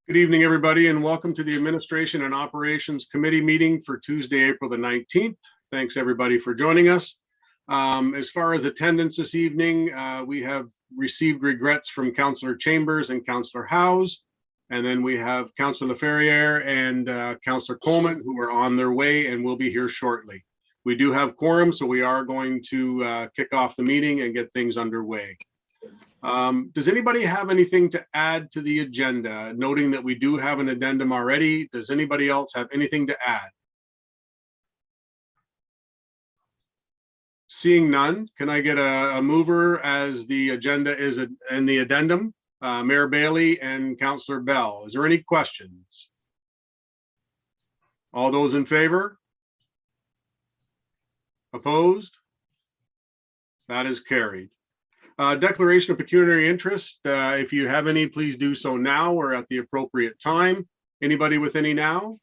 Good evening, everybody, and welcome to the Administration and Operations Committee meeting for Tuesday, April the 19th. Thanks, everybody, for joining us. As far as attendance this evening, we have received regrets from Councillor Chambers and Councillor Howes, and then we have Councillor Laferriere and Councillor Coleman, who are on their way and will be here shortly. We do have quorum, so we are going to kick off the meeting and get things underway. Does anybody have anything to add to the agenda? Noting that we do have an addendum already. Does anybody else have anything to add? Seeing none, can I get a mover as the agenda is in the addendum? Mayor Bailey and Councillor Bell. Is there any questions? All those in favor? Opposed? That is carried. Declaration of pecuniary interest. If you have any, please do so now or at the appropriate time. Anybody with any now?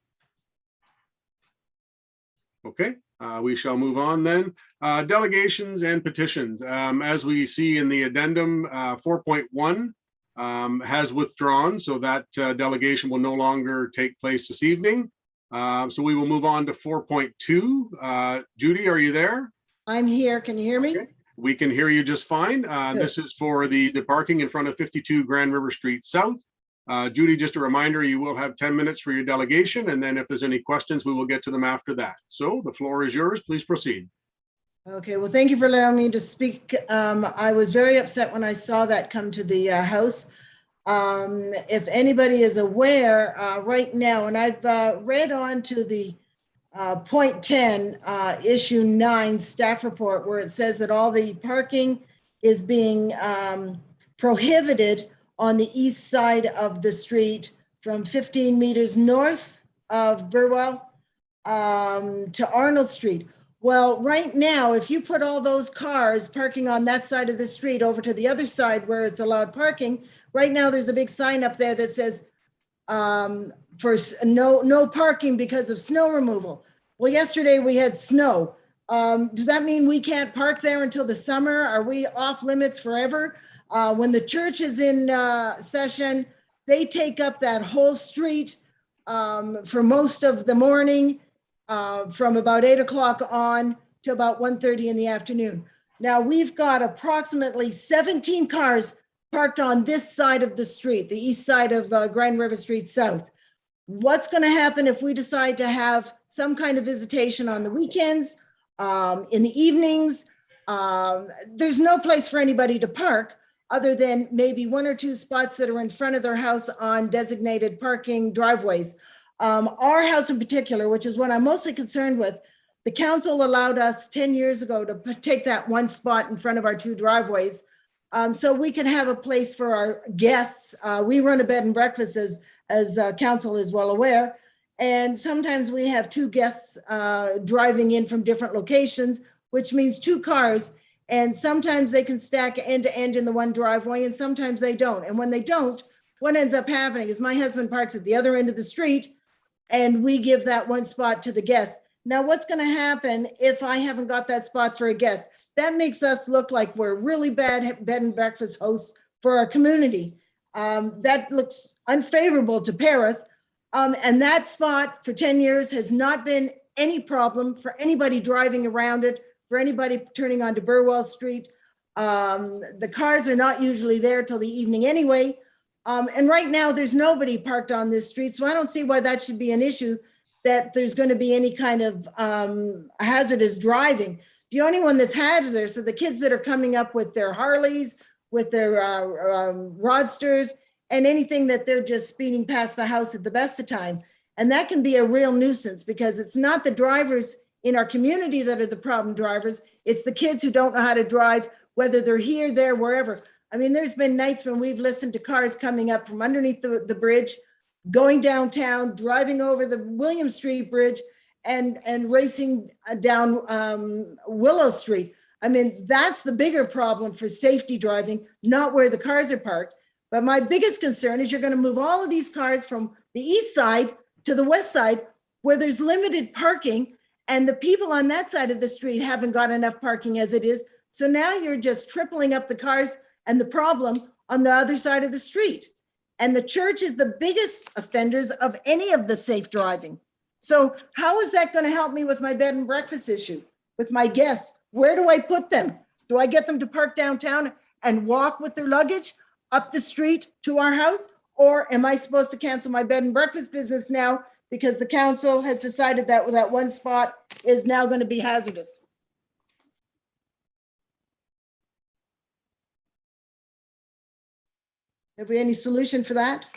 Okay, we shall move on then. Delegations and petitions. As we see in the addendum, 4.1 has withdrawn, so that delegation will no longer take place this evening. So we will move on to 4.2. Judy, are you there? I'm here. Can you hear me? Okay. We can hear you just fine. This is for the parking in front of 52 Grand River Street South. Judy, just a reminder, you will have 10 minutes for your delegation, and then if there's any questions, we will get to them after that. So the floor is yours. Please proceed. Okay, well, thank you for allowing me to speak. I was very upset when I saw that come to the House. If anybody is aware, right now, and I've read on to the point 10, issue 9 staff report, where it says that all the parking is being prohibited on the east side of the street from 15 meters north of Burwell to Arnold Street. Well, right now, if you put all those cars parking on that side of the street over to the other side where it's allowed parking, right now there's a big sign up there that says for no parking because of snow removal. Well, yesterday we had snow. Does that mean we can't park there until the summer? Are we off limits forever? When the church is in session, they take up that whole street for most of the morning, from about 8 o'clock on to about 1:30 in the afternoon. Now we've got approximately 17 cars parked on this side of the street, the east side of Grand River Street South. What's going to happen if we decide to have some kind of visitation on the weekends, in the evenings? There's no place for anybody to park other than maybe 1 or 2 spots that are in front of their house on designated parking driveways. Our house in particular, which is what I'm mostly concerned with, the council allowed us 10 years ago to take that 1 spot in front of our 2 driveways, so we can have a place for our guests. We run a bed and breakfast, as council is well aware. And sometimes we have 2 guests driving in from different locations, which means 2 cars. And sometimes they can stack end to end in the one driveway, and sometimes they don't. And when they don't, what ends up happening is my husband parks at the other end of the street and we give that 1 spot to the guest. Now, what's going to happen if I haven't got that spot for a guest? That makes us look like we're really bad bed and breakfast hosts for our community. That looks unfavorable to Paris. And that spot for 10 years has not been any problem for anybody driving around it, for anybody turning onto Burwell Street. The cars are not usually there till the evening anyway. And right now there's nobody parked on this street. So I don't see why that should be an issue, that there's going to be any kind of hazardous driving. The only one that's hazardous are the kids that are coming up with their Harleys, with their Rodsters, and anything that they're just speeding past the house at the best of time. And that can be a real nuisance, because it's not the drivers in our community that are the problem drivers. It's the kids who don't know how to drive, whether they're here, there, wherever. I mean, there's been nights when we've listened to cars coming up from underneath the bridge, going downtown, driving over the William Street Bridge, and racing down Willow Street. I mean, that's the bigger problem for safety driving, not where the cars are parked. But my biggest concern is you're going to move all of these cars from the east side to the west side, where there's limited parking, and the people on that side of the street haven't got enough parking as it is. So now you're just tripling up the cars and the problem on the other side of the street. And the church is the biggest offenders of any of the safe driving. So how is that going to help me with my bed and breakfast issue with my guests? Where do I put them? Do I get them to park downtown and walk with their luggage up the street to our house? Or am I supposed to cancel my bed and breakfast business now because the council has decided that that one spot is now going to be hazardous? Have we any solution for that?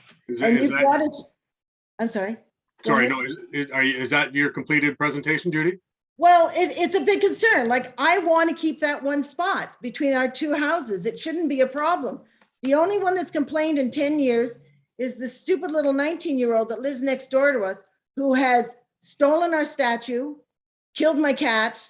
I'm sorry. Sorry, no, is that your completed presentation, Judy? Well, it's a big concern. Like, I want to keep that one spot between our two houses. It shouldn't be a problem. The only one that's complained in 10 years is the stupid little 19-year-old that lives next door to us, who has stolen our statue, killed my cat,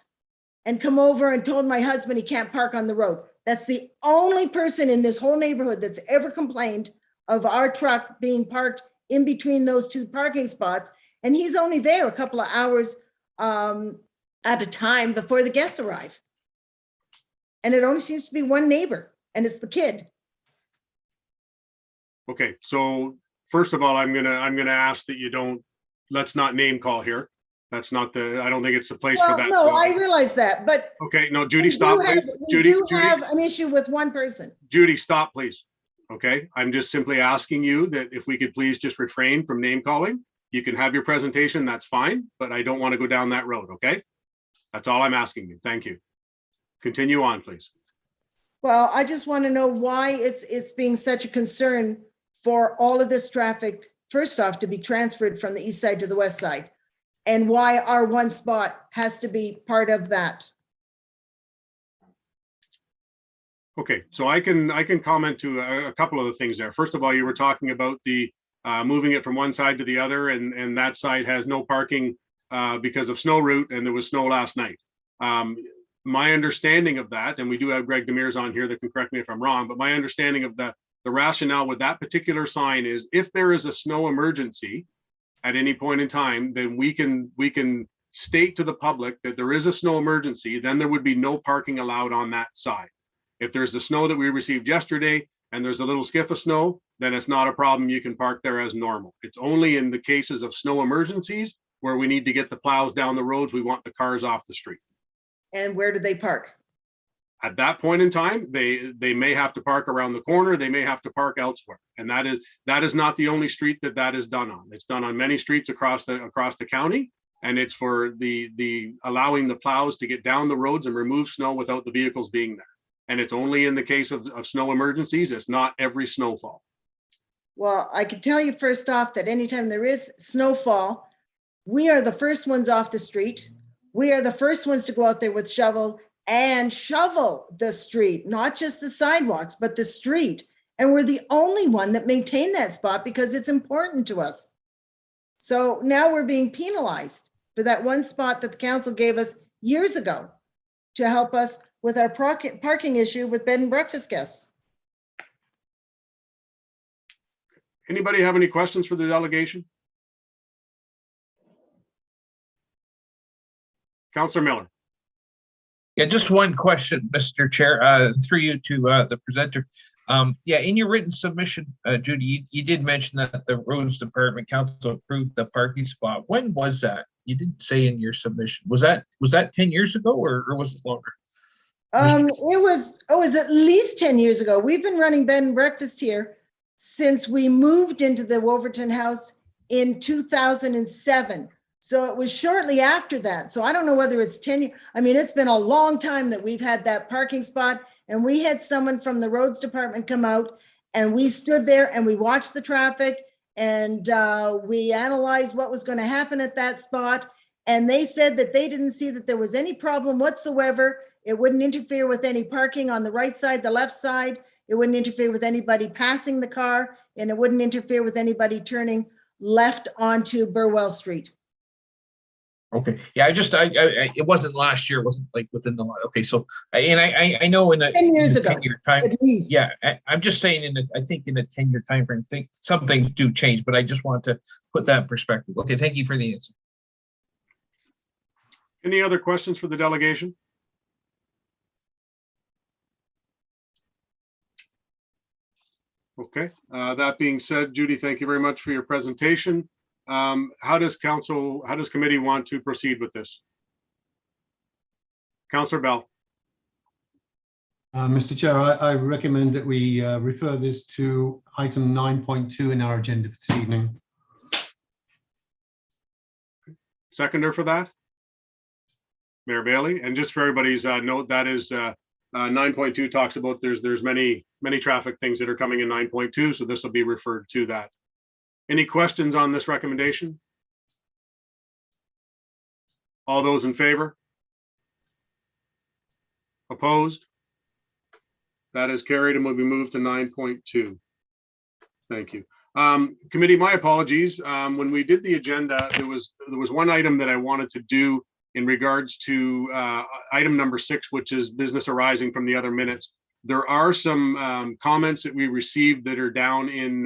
and come over and told my husband he can't park on the road. That's the only person in this whole neighborhood that's ever complained of our truck being parked in between those two parking spots. And he's only there a couple of hours at a time before the guests arrive. And it only seems to be one neighbor, and it's the kid. Okay, so first of all, I'm gonna ask that you don't, let's not name call here. That's not I don't think it's the place for that. No, so I realize that, but. Okay, no, Judy, stop, please. We do have an issue with one person. Judy, stop, please. Okay, I'm just simply asking you that if we could please just refrain from name calling. You can have your presentation, that's fine, but I don't want to go down that road, okay? That's all I'm asking you. Thank you. Continue on, please. Well, I just want to know why it's being such a concern for all of this traffic, first off, to be transferred from the east side to the west side, and why our one spot has to be part of that. Okay, so I can comment to a couple of the things there. First of all, you were talking about the moving it from one side to the other, and that side has no parking because of snow route, and there was snow last night. My understanding of that, and we do have Greg Demers on here that can correct me if I'm wrong, but my understanding of the rationale with that particular sign is if there is a snow emergency at any point in time, then we can state to the public that there is a snow emergency, then there would be no parking allowed on that side. If there's the snow that we received yesterday and there's a little skiff of snow, then it's not a problem. You can park there as normal. It's only in the cases of snow emergencies where we need to get the plows down the roads. We want the cars off the street. And where do they park? At that point in time, they may have to park around the corner. They may have to park elsewhere. And that is not the only street that is done on. It's done on many streets across the county. And it's for the allowing the plows to get down the roads and remove snow without the vehicles being there. And it's only in the case of snow emergencies. It's not every snowfall. Well, I can tell you first off that anytime there is snowfall, we are the first ones off the street. We are the first ones to go out there with shovel and shovel the street, not just the sidewalks, but the street. And we're the only one that maintain that spot because it's important to us. So now we're being penalized for that one spot that the council gave us years ago to help us with our parking issue with bed and breakfast guests. Anybody have any questions for the delegation? Councillor Miller. Yeah, just one question, Mr. Chair, through you to the presenter. Yeah, in your written submission, Judy, you did mention that the Roads Department Council approved the parking spot. When was that? You didn't say in your submission. Was that 10 years ago or was it longer? It was at least 10 years ago. We've been running bed and breakfast here since we moved into the Wolverton house in 2007. So it was shortly after that. So I don't know whether it's 10 years. I mean, it's been a long time that we've had that parking spot, and we had someone from the roads department come out and we stood there and we watched the traffic and we analyzed what was going to happen at that spot. And they said that they didn't see that there was any problem whatsoever. It wouldn't interfere with any parking on the right side, the left side. It wouldn't interfere with anybody passing the car, and it wouldn't interfere with anybody turning left onto Burwell Street. Okay, yeah, it wasn't last year. It wasn't like within the, okay, so, and I know in a 10 years ago, 10-year time, at least. Yeah, I'm just saying I think in a 10-year time frame, some things do change, but I just want to put that in perspective. Okay, thank you for the answer. Any other questions for the delegation? Okay, that being said, Judy, thank you very much for your presentation. How does committee want to proceed with this? Councillor Bell. Mr. Chair, I recommend that we refer this to item 9.2 in our agenda for this evening. Seconder for that? Mayor Bailey. And just for everybody's note, that is 9.2 talks about there's many traffic things that are coming in 9.2, so this will be referred to that. Any questions on this recommendation? All those in favor? Opposed? That is carried and will be moved to 9.2. Thank you. Committee, my apologies. When we did the agenda, there was one item that I wanted to do in regards to item number 6, which is business arising from the other minutes. There are some comments that we received that are down in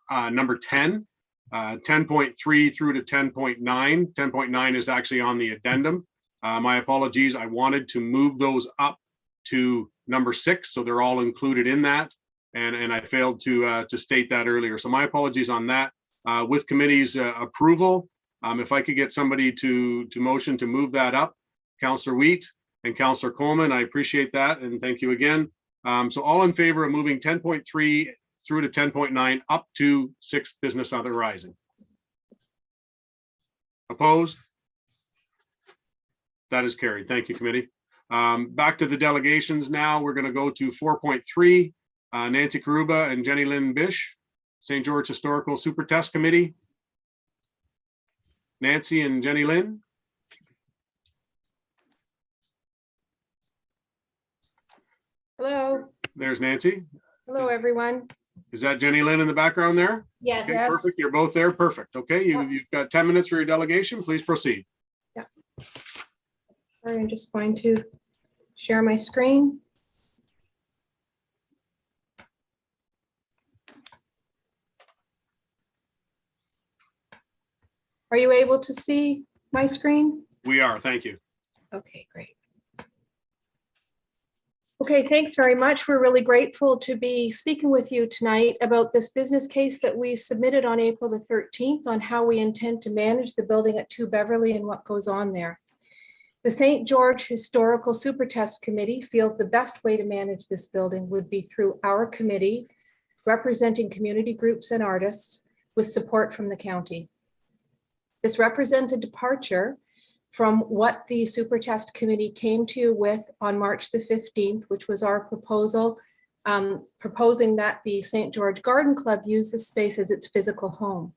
number 10, 10.3 through to 10.9. 10.9 is actually on the addendum. My apologies. I wanted to move those up to number 6, so they're all included in that, and I failed to state that earlier. So my apologies on that. With committee's approval, if I could get somebody to motion to move that up, Councillor Wheat and Councillor Coleman, I appreciate that, and thank you again. So all in favor of moving 10.3 through to 10.9 up to 6 business other rising? Opposed? That is carried. Thank you, committee. Back to the delegations now. We're going to go to 4.3. Nancy Karuba and Jenny Lynn Bish, St. George Historical Super Test Committee. Nancy and Jenny Lynn. Hello. There's Nancy. Hello, everyone. Is that Jenny Lynn in the background there? Yes. Okay, perfect. You're both there. Perfect. Okay, you've got 10 minutes for your delegation. Please proceed. Yeah. Sorry, I'm just going to share my screen. Are you able to see my screen? We are. Thank you. Okay, great. Okay, thanks very much. We're really grateful to be speaking with you tonight about this business case that we submitted on April the 13th on how we intend to manage the building at 2 Beverly and what goes on there. The St. George Historical Super Test Committee feels the best way to manage this building would be through our committee, representing community groups and artists with support from the county. This represents a departure from what the Super Test Committee came to with on March the 15th, which was our proposal, proposing that the St. George Garden Club use the space as its physical home.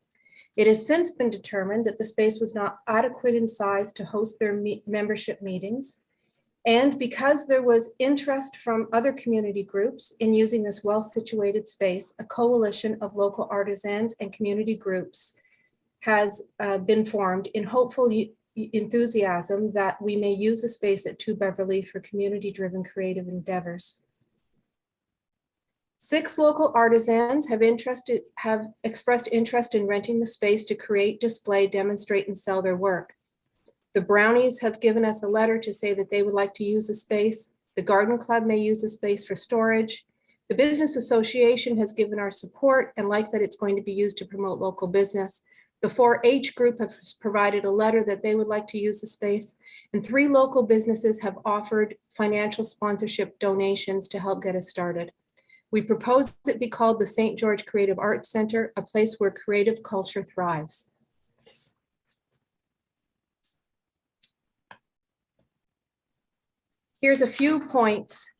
It has since been determined that the space was not adequate in size to host their membership meetings. And because there was interest from other community groups in using this well-situated space, a coalition of local artisans and community groups has been formed in hopeful enthusiasm that we may use the space at 2 Beverly for community-driven creative endeavors. 6 local artisans have expressed interest in renting the space to create, display, demonstrate, and sell their work. The Brownies have given us a letter to say that they would like to use the space. The Garden Club may use the space for storage. The Business Association has given our support and like that it's going to be used to promote local business. The 4-H group has provided a letter that they would like to use the space, and 3 local businesses have offered financial sponsorship donations to help get us started. We propose it be called the St. George Creative Arts Center, a place where creative culture thrives. Here's a few points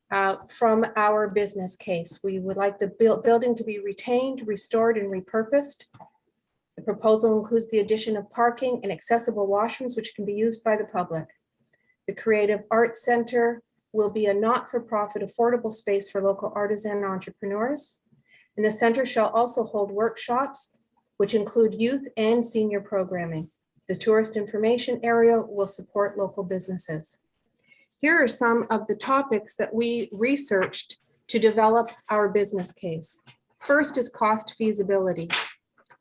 from our business case. We would like the building to be retained, restored, and repurposed. The proposal includes the addition of parking and accessible washrooms, which can be used by the public. The Creative Arts Center will be a not-for-profit affordable space for local artisan entrepreneurs. And the center shall also hold workshops, which include youth and senior programming. The tourist information area will support local businesses. Here are some of the topics that we researched to develop our business case. First is cost feasibility.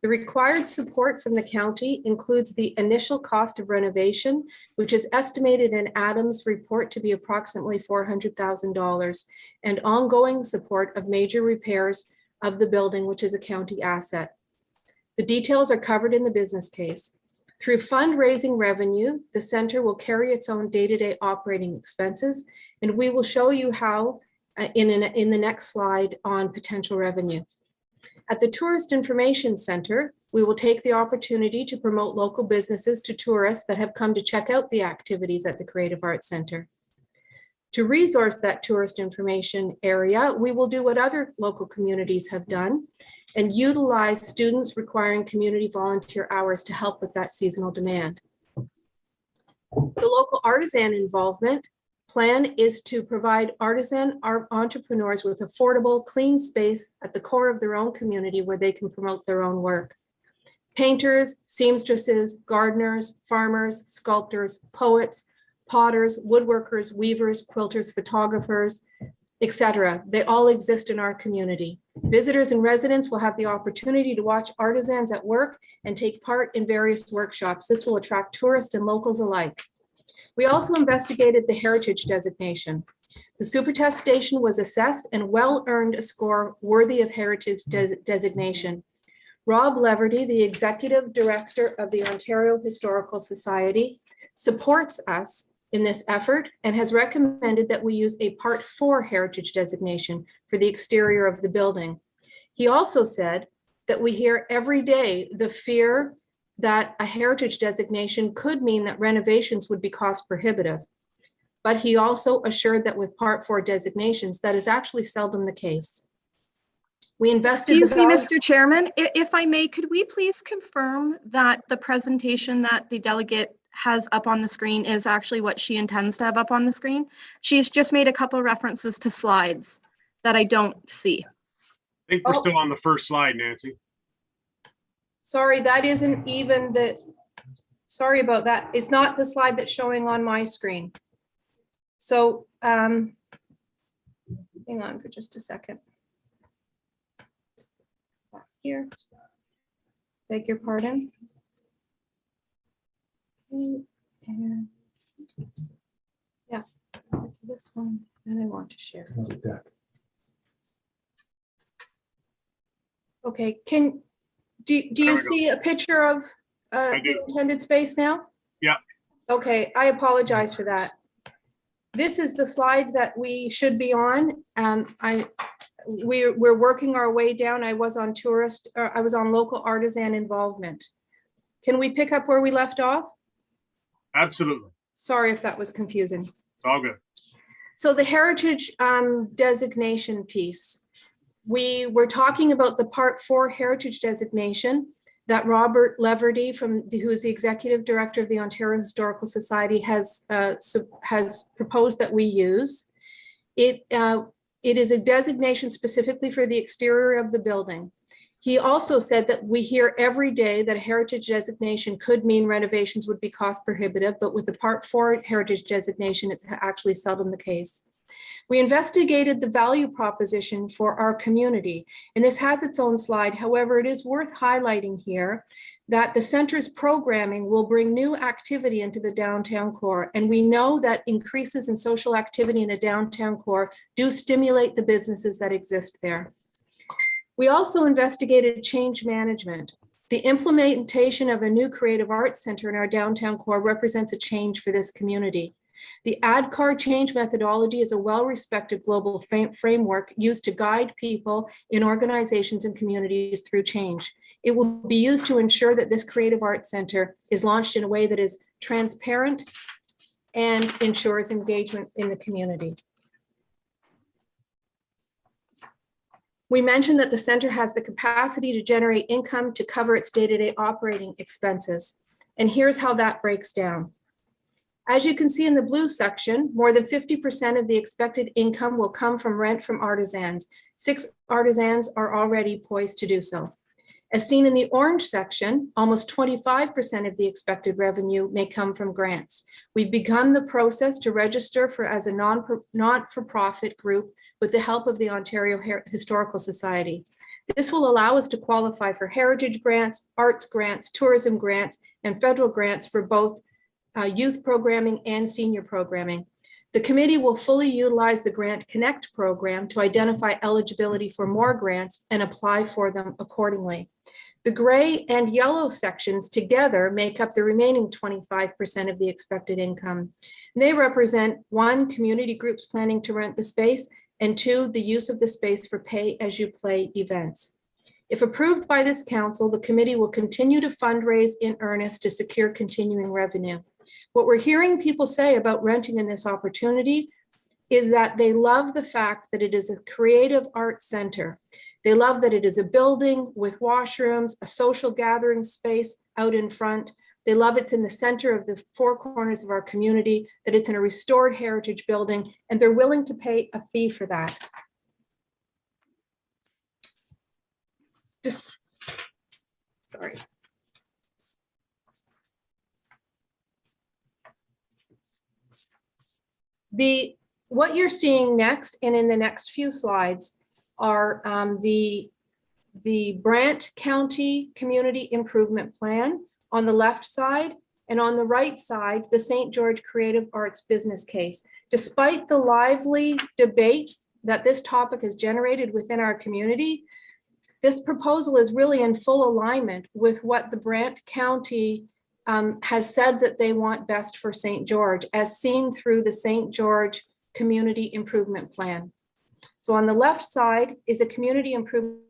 The required support from the county includes the initial cost of renovation, which is estimated in Adam's report to be approximately $400,000, and ongoing support of major repairs of the building, which is a county asset. The details are covered in the business case. Through fundraising revenue, the center will carry its own day-to-day operating expenses, and we will show you how in the next slide on potential revenue. At the Tourist Information Center, we will take the opportunity to promote local businesses to tourists that have come to check out the activities at the Creative Arts Center. To resource that tourist information area, we will do what other local communities have done and utilize students requiring community volunteer hours to help with that seasonal demand. The local artisan involvement plan is to provide artisan entrepreneurs with affordable, clean space at the core of their own community where they can promote their own work. Painters, seamstresses, gardeners, farmers, sculptors, poets, potters, woodworkers, weavers, quilters, photographers, etc. They all exist in our community. Visitors and residents will have the opportunity to watch artisans at work and take part in various workshops. This will attract tourists and locals alike. We also investigated the heritage designation. The super test station was assessed and well earned a score worthy of heritage designation. Rob Leverty, the executive director of the Ontario Historical Society, supports us in this effort and has recommended that we use a Part 4 heritage designation for the exterior of the building. He also said that we hear every day the fear that a heritage designation could mean that renovations would be cost prohibitive. But he also assured that with Part 4 designations, that is actually seldom the case. We invested. Excuse me, Mr. Chairman, if I may, could we please confirm that the presentation that the delegate has up on the screen is actually what she intends to have up on the screen? She's just made a couple references to slides that I don't see. I think we're still on the first slide, Nancy. Sorry, that isn't even the, sorry about that. It's not the slide that's showing on my screen. So hang on for just a second. Back here. Beg your pardon. Okay, and yeah, this one, and I want to share. Okay, do you see a picture of the intended space now? Yeah. Okay, I apologize for that. This is the slide that we should be on. We're working our way down. I was on local artisan involvement. Can we pick up where we left off? Absolutely. Sorry if that was confusing. It's all good. So the heritage designation piece. We were talking about the Part 4 heritage designation that Robert Leverty, who is the executive director of the Ontario Historical Society, has proposed that we use. It is a designation specifically for the exterior of the building. He also said that we hear every day that a heritage designation could mean renovations would be cost prohibitive, but with the Part 4 heritage designation, it's actually seldom the case. We investigated the value proposition for our community, and this has its own slide. However, it is worth highlighting here that the center's programming will bring new activity into the downtown core, and we know that increases in social activity in a downtown core do stimulate the businesses that exist there. We also investigated change management. The implementation of a new creative arts center in our downtown core represents a change for this community. The ADCAR change methodology is a well-respected global framework used to guide people in organizations and communities through change. It will be used to ensure that this creative arts center is launched in a way that is transparent and ensures engagement in the community. We mentioned that the center has the capacity to generate income to cover its day-to-day operating expenses. And here's how that breaks down. As you can see in the blue section, more than 50% of the expected income will come from rent from artisans. 6 artisans are already poised to do so. As seen in the orange section, almost 25% of the expected revenue may come from grants. We've begun the process to register as a not-for-profit group with the help of the Ontario Historical Society. This will allow us to qualify for heritage grants, arts grants, tourism grants, and federal grants for both youth programming and senior programming. The committee will fully utilize the Grant Connect program to identify eligibility for more grants and apply for them accordingly. The gray and yellow sections together make up the remaining 25% of the expected income. They represent 1, community groups planning to rent the space, and 2, the use of the space for pay-as-you-play events. If approved by this council, the committee will continue to fundraise in earnest to secure continuing revenue. What we're hearing people say about renting in this opportunity is that they love the fact that it is a creative arts center. They love that it is a building with washrooms, a social gathering space out in front. They love it's in the center of the 4 corners of our community, that it's in a restored heritage building, and they're willing to pay a fee for that. Sorry. What you're seeing next and in the next few slides are the Brant County Community Improvement Plan on the left side, and on the right side, the St. George Creative Arts business case. Despite the lively debate that this topic has generated within our community, this proposal is really in full alignment with what the Brant County has said that they want best for St. George, as seen through the St. George Community Improvement Plan. So on the left side is a community improvement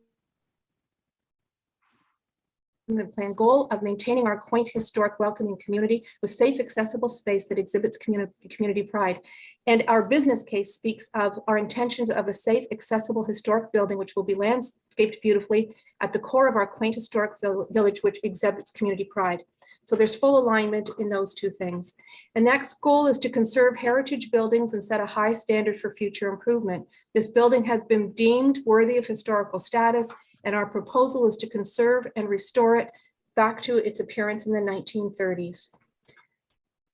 plan goal of maintaining our quaint, historic, welcoming community with safe, accessible space that exhibits community pride. And our business case speaks of our intentions of a safe, accessible, historic building, which will be landscaped beautifully at the core of our quaint, historic village, which exhibits community pride. So there's full alignment in those two things. The next goal is to conserve heritage buildings and set a high standard for future improvement. This building has been deemed worthy of historical status, and our proposal is to conserve and restore it back to its appearance in the 1930s.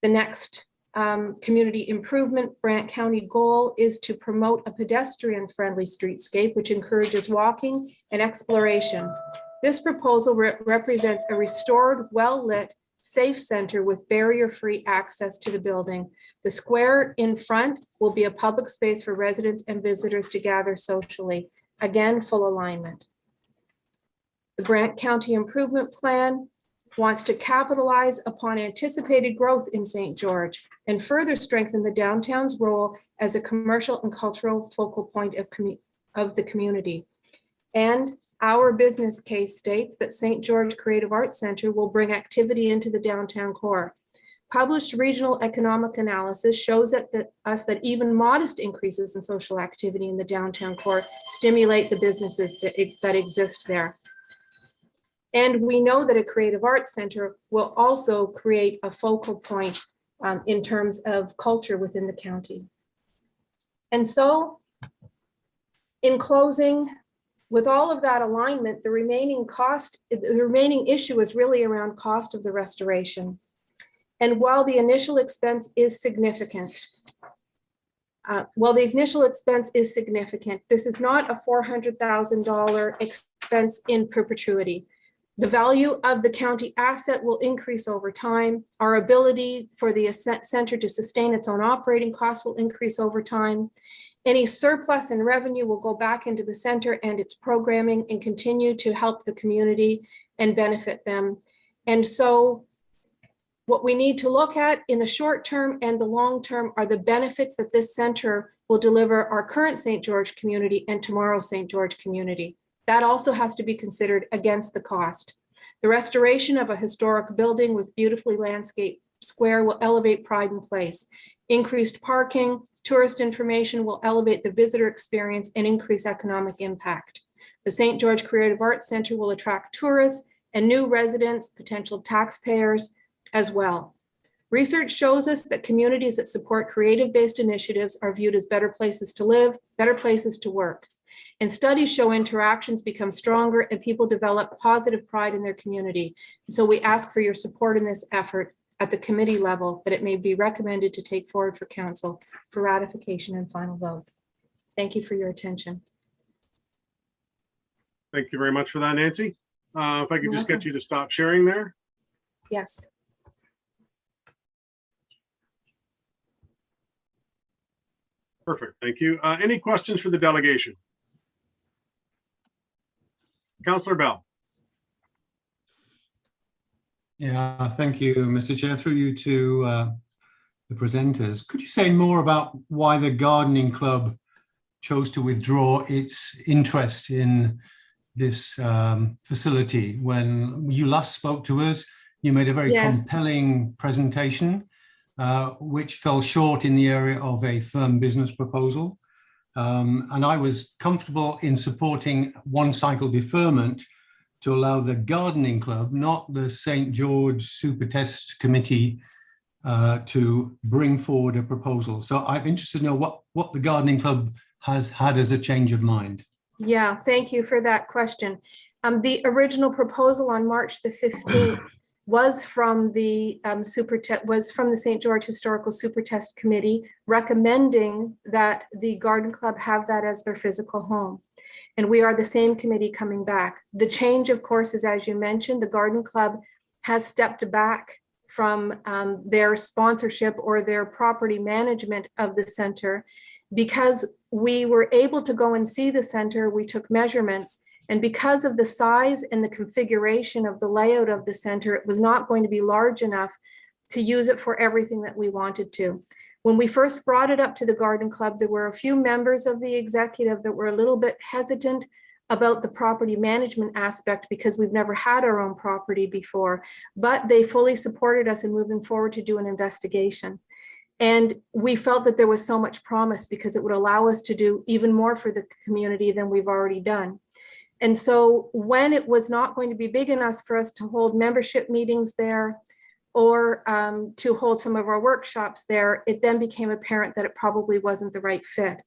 The next community improvement Brant County goal is to promote a pedestrian-friendly streetscape, which encourages walking and exploration. This proposal represents a restored, well-lit, safe center with barrier-free access to the building. The square in front will be a public space for residents and visitors to gather socially. Again, full alignment. The Brant County Improvement Plan wants to capitalize upon anticipated growth in St. George and further strengthen the downtown's role as a commercial and cultural focal point of the community. And our business case states that St. George Creative Arts Center will bring activity into the downtown core. Published regional economic analysis shows that even modest increases in social activity in the downtown core stimulate the businesses that exist there. And we know that a creative arts center will also create a focal point in terms of culture within the county. And so, in closing, with all of that alignment, the remaining issue is really around cost of the restoration. And while the initial expense is significant, this is not a $400,000 expense in perpetuity. The value of the county asset will increase over time. Our ability for the center to sustain its own operating costs will increase over time. Any surplus in revenue will go back into the center and its programming and continue to help the community and benefit them. And so what we need to look at in the short term and the long term are the benefits that this center will deliver our current St. George community and tomorrow's St. George community. That also has to be considered against the cost. The restoration of a historic building with beautifully landscaped square will elevate pride in place. Increased parking, tourist information will elevate the visitor experience and increase economic impact. The St. George Creative Arts Center will attract tourists and new residents, potential taxpayers as well. Research shows us that communities that support creative-based initiatives are viewed as better places to live, better places to work. And studies show interactions become stronger and people develop positive pride in their community. So we ask for your support in this effort at the committee level, that it may be recommended to take forward for council for ratification and final vote. Thank you for your attention. Thank you very much for that, Nancy. If I could You're just get welcome. you to stop sharing there. Yes. Perfect, thank you. Any questions for the delegation? Councillor Bell. Yeah, thank you, Mr. Chair. Through you to the presenters. Could you say more about why the gardening club chose to withdraw its interest in this facility? When you last spoke to us, you made a very Yes. compelling presentation, which fell short in the area of a firm business proposal. And I was comfortable in supporting one cycle deferment to allow the gardening club, not the St. George Super Test Committee, to bring forward a proposal. So I'm interested to know what the gardening club has had as a change of mind. Yeah, thank you for that question. The original proposal on March the 15th was from the St. George Historical Super Test Committee, recommending that the garden club have that as their physical home. And we are the same committee coming back. The change, of course, is, as you mentioned, the garden club has stepped back from their sponsorship or their property management of the center. Because we were able to go and see the center, we took measurements, and because of the size and the configuration of the layout of the center, it was not going to be large enough to use it for everything that we wanted to. When we first brought it up to the garden club, there were a few members of the executive that were a little bit hesitant about the property management aspect because we've never had our own property before, but they fully supported us in moving forward to do an investigation. And we felt that there was so much promise because it would allow us to do even more for the community than we've already done. And so when it was not going to be big enough for us to hold membership meetings there or to hold some of our workshops there, it then became apparent that it probably wasn't the right fit.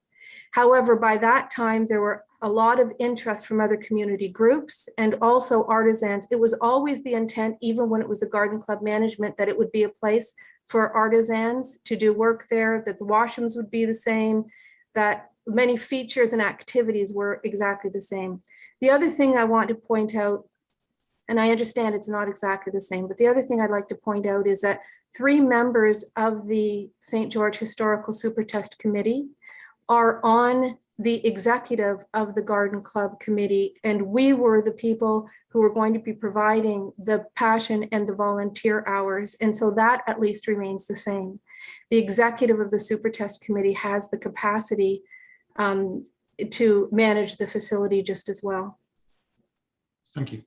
However, by that time, there were a lot of interest from other community groups and also artisans. It was always the intent, even when it was the garden club management, that it would be a place for artisans to do work there, that the washrooms would be the same, that many features and activities were exactly the same. The other thing I want to point out, and I understand it's not exactly the same, but the other thing I'd like to point out is that 3 members of the St. George Historical Super Test Committee are on the executive of the Garden Club Committee, and we were the people who were going to be providing the passion and the volunteer hours, and so that at least remains the same. The executive of the Super Test Committee has the capacity to manage the facility just as well. Thank you.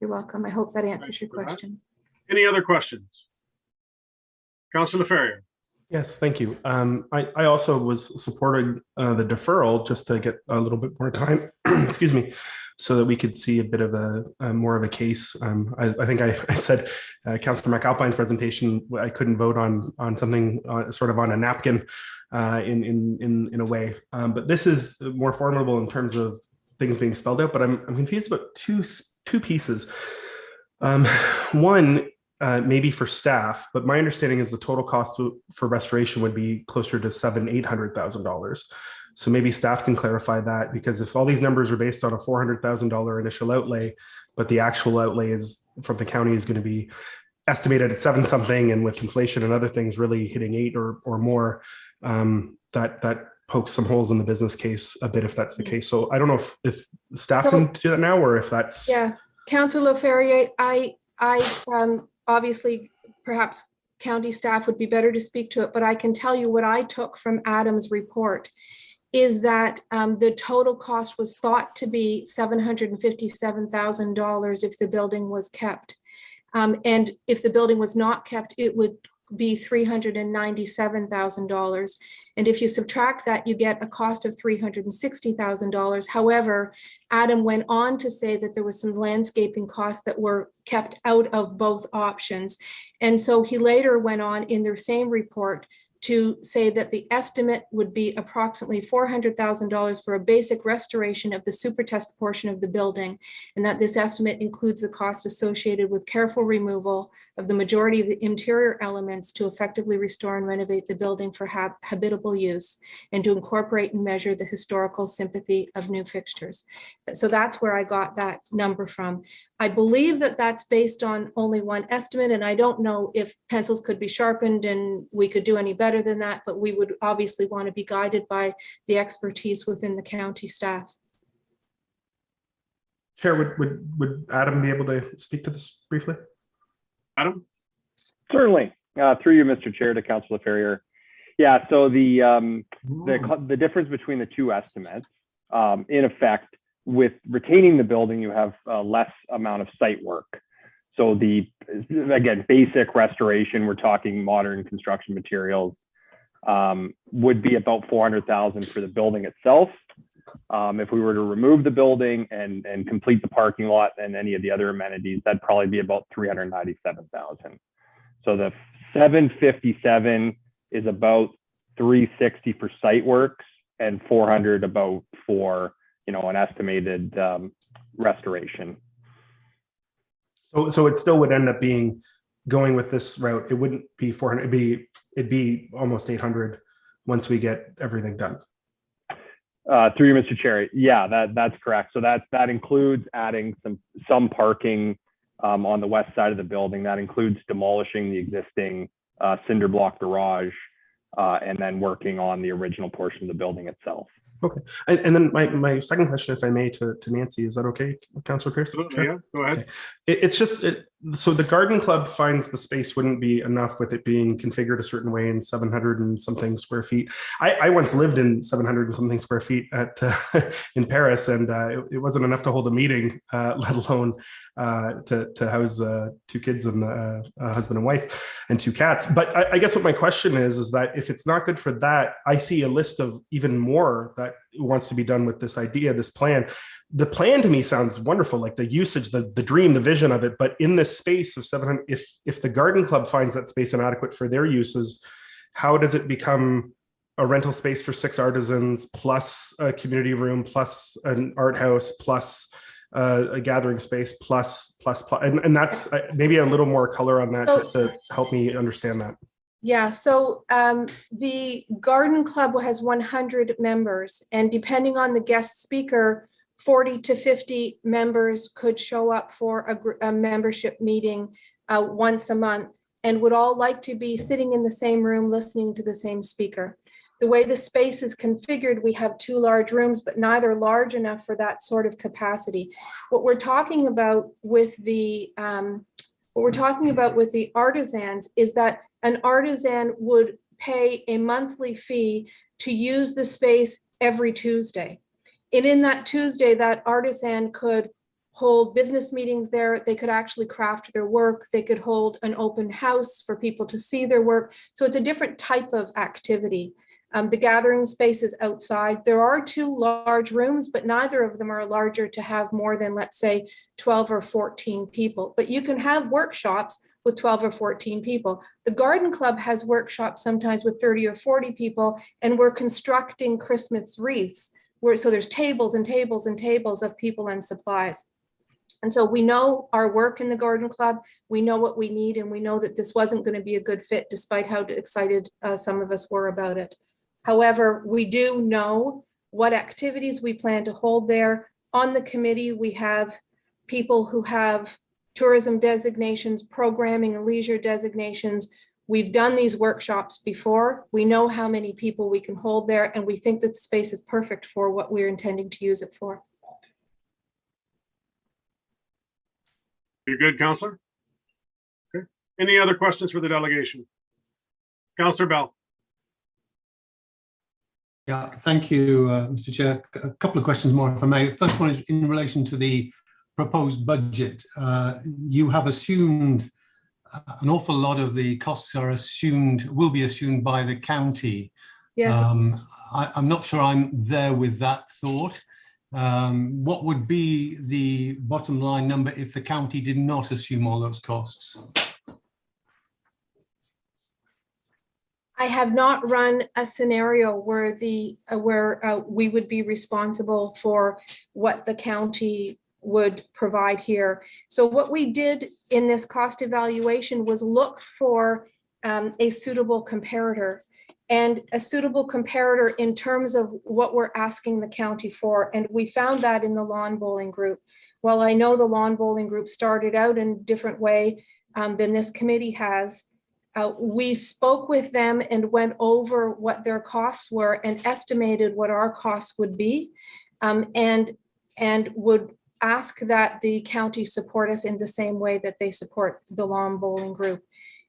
You're welcome. I hope that answers your question. Any other questions? Councillor Ferrier. Yes, thank you. I also was supporting the deferral just to get a little bit more time, excuse me, so that we could see a bit of a more of a case. I think I said Councillor McAlpine's presentation, I couldn't vote on something sort of on a napkin in a way, but this is more formidable in terms of things being spelled out. But I'm confused about two pieces. One. Maybe for staff, but my understanding is the total cost for restoration would be closer to $800,000. So maybe staff can clarify that, because if all these numbers are based on a $400,000 initial outlay, but the actual outlay is from the county is going to be estimated at 7 something, and with inflation and other things really hitting 8 or more, that pokes some holes in the business case a bit if that's the case. So I don't know if staff can do that now, or if that's Councillor Ferrier, I obviously, perhaps county staff would be better to speak to it, but I can tell you what I took from Adam's report is that the total cost was thought to be $757,000 if the building was kept. And if the building was not kept, it would be $397,000. And if you subtract that, you get a cost of $360,000. However, Adam went on to say that there was some landscaping costs that were kept out of both options. And so he later went on in their same report to say that the estimate would be approximately $400,000 for a basic restoration of the super test portion of the building, and that this estimate includes the cost associated with careful removal of the majority of the interior elements to effectively restore and renovate the building for habitable use, and to incorporate and measure the historical sympathy of new fixtures. So that's where I got that number from. I believe that that's based on only one estimate, and I don't know if pencils could be sharpened and we could do any better than that, but we would obviously want to be guided by the expertise within the county staff. Chair, would Adam be able to speak to this briefly? Adam? Certainly. Through you, Mr. Chair, to Councillor Ferrier. Yeah, so the difference between the two estimates, in effect, with retaining the building, you have less amount of site work. So again, basic restoration, we're talking modern construction materials, would be about $400,000 for the building itself. If we were to remove the building and complete the parking lot and any of the other amenities, that'd probably be about $397,000. So the 757 is about 360 for site works and 400 about for an estimated restoration. So it still would end up being going with this route. It wouldn't be 400. It'd be almost 800 once we get everything done. Through you, Mr. Chair. Yeah, that's correct. So that includes adding some parking on the west side of the building. That includes demolishing the existing cinder block garage and then working on the original portion of the building itself. Okay. And then my second question, if I may, to Nancy, is that okay, Councillor Pierce? Absolutely, yeah, go ahead. Okay. It's just, so the garden club finds the space wouldn't be enough with it being configured a certain way in 700 and something square feet. I once lived in 700 and something square feet at in Paris, and it wasn't enough to hold a meeting, let alone to house 2 kids and a husband and wife and 2 cats. But I guess what my question is that if it's not good for that, I see a list of even more that wants to be done with this idea, this plan. The plan to me sounds wonderful, like the usage, the dream, the vision of it. But in this space of 700, if the garden club finds that space inadequate for their uses, how does it become a rental space for 6 artisans, plus a community room, plus an art house, plus a gathering space, plus, and that's maybe a little more color on that, just to help me understand that. Yeah, so the garden club has 100 members, and depending on the guest speaker, 40 to 50 members could show up for a membership meeting once a month and would all like to be sitting in the same room listening to the same speaker. The way the space is configured, we have 2 large rooms, but neither large enough for that sort of capacity. What we're talking about with the artisans is that an artisan would pay a monthly fee to use the space every Tuesday. And in that Tuesday, that artisan could hold business meetings there. They could actually craft their work. They could hold an open house for people to see their work. So it's a different type of activity. The gathering space is outside. There are 2 large rooms, but neither of them are larger to have more than, let's say, 12 or 14 people. But you can have workshops with 12 or 14 people. The garden club has workshops sometimes with 30 or 40 people, and we're constructing Christmas wreaths. So there's tables and tables and tables of people and supplies. And so we know our work in the garden club, we know what we need, and we know that this wasn't going to be a good fit, despite how excited some of us were about it. However, we do know what activities we plan to hold there. On the committee, we have people who have tourism designations, programming and leisure designations. We've done these workshops before. We know how many people we can hold there, and we think that the space is perfect for what we're intending to use it for. You're good, Councillor? Okay. Any other questions for the delegation? Councillor Bell. Yeah, thank you, Mr. Chair. A couple of questions more, if I may. First one is in relation to the proposed budget. You have assumed an awful lot of the costs will be assumed by the county. Yes. I'm not sure I'm there with that thought. What would be the bottom line number if the county did not assume all those costs? I have not run a scenario where we would be responsible for what the county would provide here. So what we did in this cost evaluation was look for a suitable comparator, and a suitable comparator in terms of what we're asking the county for. And we found that in the lawn bowling group. While I know the lawn bowling group started out in a different way than this committee has, we spoke with them and went over what their costs were and estimated what our costs would be, and would ask that the county support us in the same way that they support the lawn bowling group.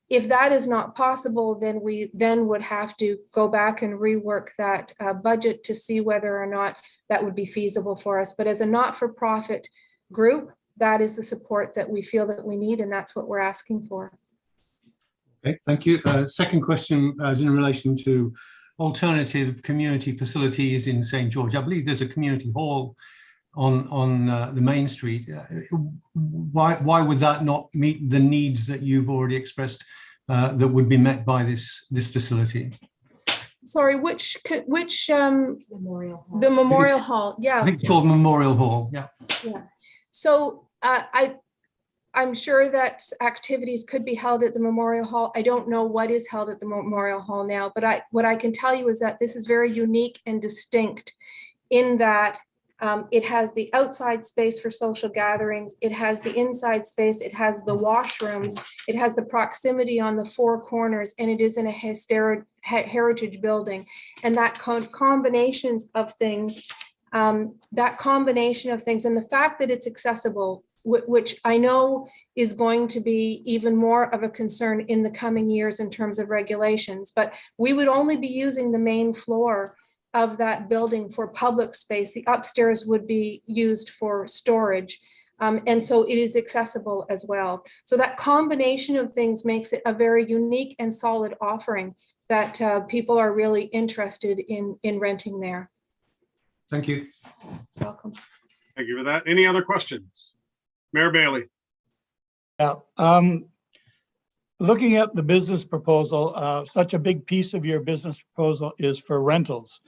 If that is not possible, then we would have to go back and rework that budget to see whether or not that would be feasible for us. But as a not-for-profit group, that is the support that we feel that we need, and that's what we're asking for. Okay, thank you. Second question is in relation to alternative community facilities in St. George. I believe there's a community hall on the main street. Why would that not meet the needs that you've already expressed that would be met by this facility? Sorry, which Memorial Hall. The Memorial Hall, yeah. I think it's called Memorial Hall, yeah. Yeah. So I'm sure that activities could be held at the Memorial Hall. I don't know what is held at the Memorial Hall now, but what I can tell you is that this is very unique and distinct in that it has the outside space for social gatherings. It has the inside space. It has the washrooms. It has the proximity on the four corners, and it is in a heritage building. And that combination of things, and the fact that it's accessible, which I know is going to be even more of a concern in the coming years in terms of regulations, but we would only be using the main floor of that building for public space. The upstairs would be used for storage. And so it is accessible as well. So that combination of things makes it a very unique and solid offering that people are really interested in renting there. Thank you. Welcome. Thank you for that. Any other questions? Mayor Bailey. Yeah, looking at the business proposal, such a big piece of your business proposal is for rentals.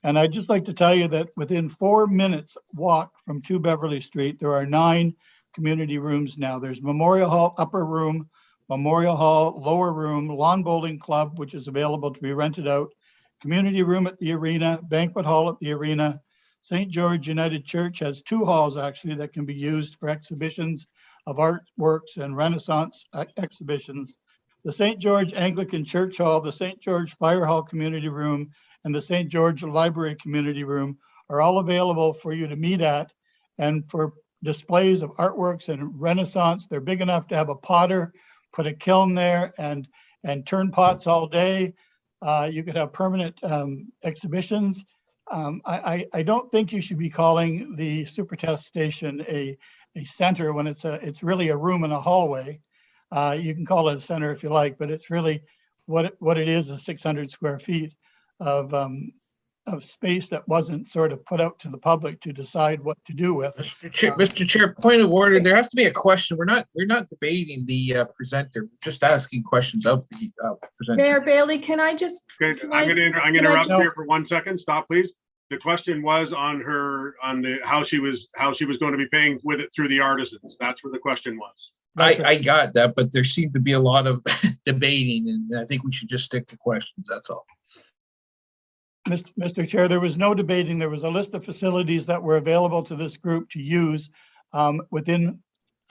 And I'd just like to tell you that within 4 minutes walk from 2 Beverly Street, there are 9 community rooms now. There's Memorial Hall Upper Room, Memorial Hall Lower Room, Lawn Bowling Club, which is available to be rented out, community room at the arena, banquet hall at the arena. St. George United Church has 2 halls actually that can be used for exhibitions of artworks and Renaissance exhibitions. The St. George Anglican Church Hall, the St. George Fire Hall Community Room, and the St. George Library Community Room are all available for you to meet at, and for displays of artworks and Renaissance. They're big enough to have a potter, put a kiln there, and turn pots all day. You could have permanent exhibitions. I don't think you should be calling the super test station a center when it's really a room in a hallway. You can call it a center if you like, but it's really what it is 600 square feet of space that wasn't sort of put out to the public to decide what to do with. Mr. Chair, point of order. There has to be a question. We're not debating the presenter. We're just asking questions of the presenter. Mayor Bailey, can I just? Okay, I'm going to interrupt here for 1 second. Stop, please. The question was on how she was going to be paying with it through the artisans. That's where the question was. I got that, but there seemed to be a lot of debating, and I think we should just stick to questions. That's all. Mr. Chair, there was no debating. There was a list of facilities that were available to this group to use within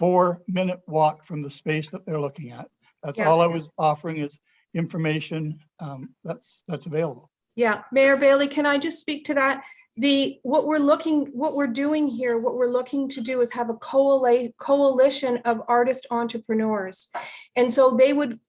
4-minute walk from the space that they're looking at. That's all I was offering is information that's available. Yeah, Mayor Bailey, can I just speak to that? What we're looking to do is have a coalition of artist entrepreneurs. And so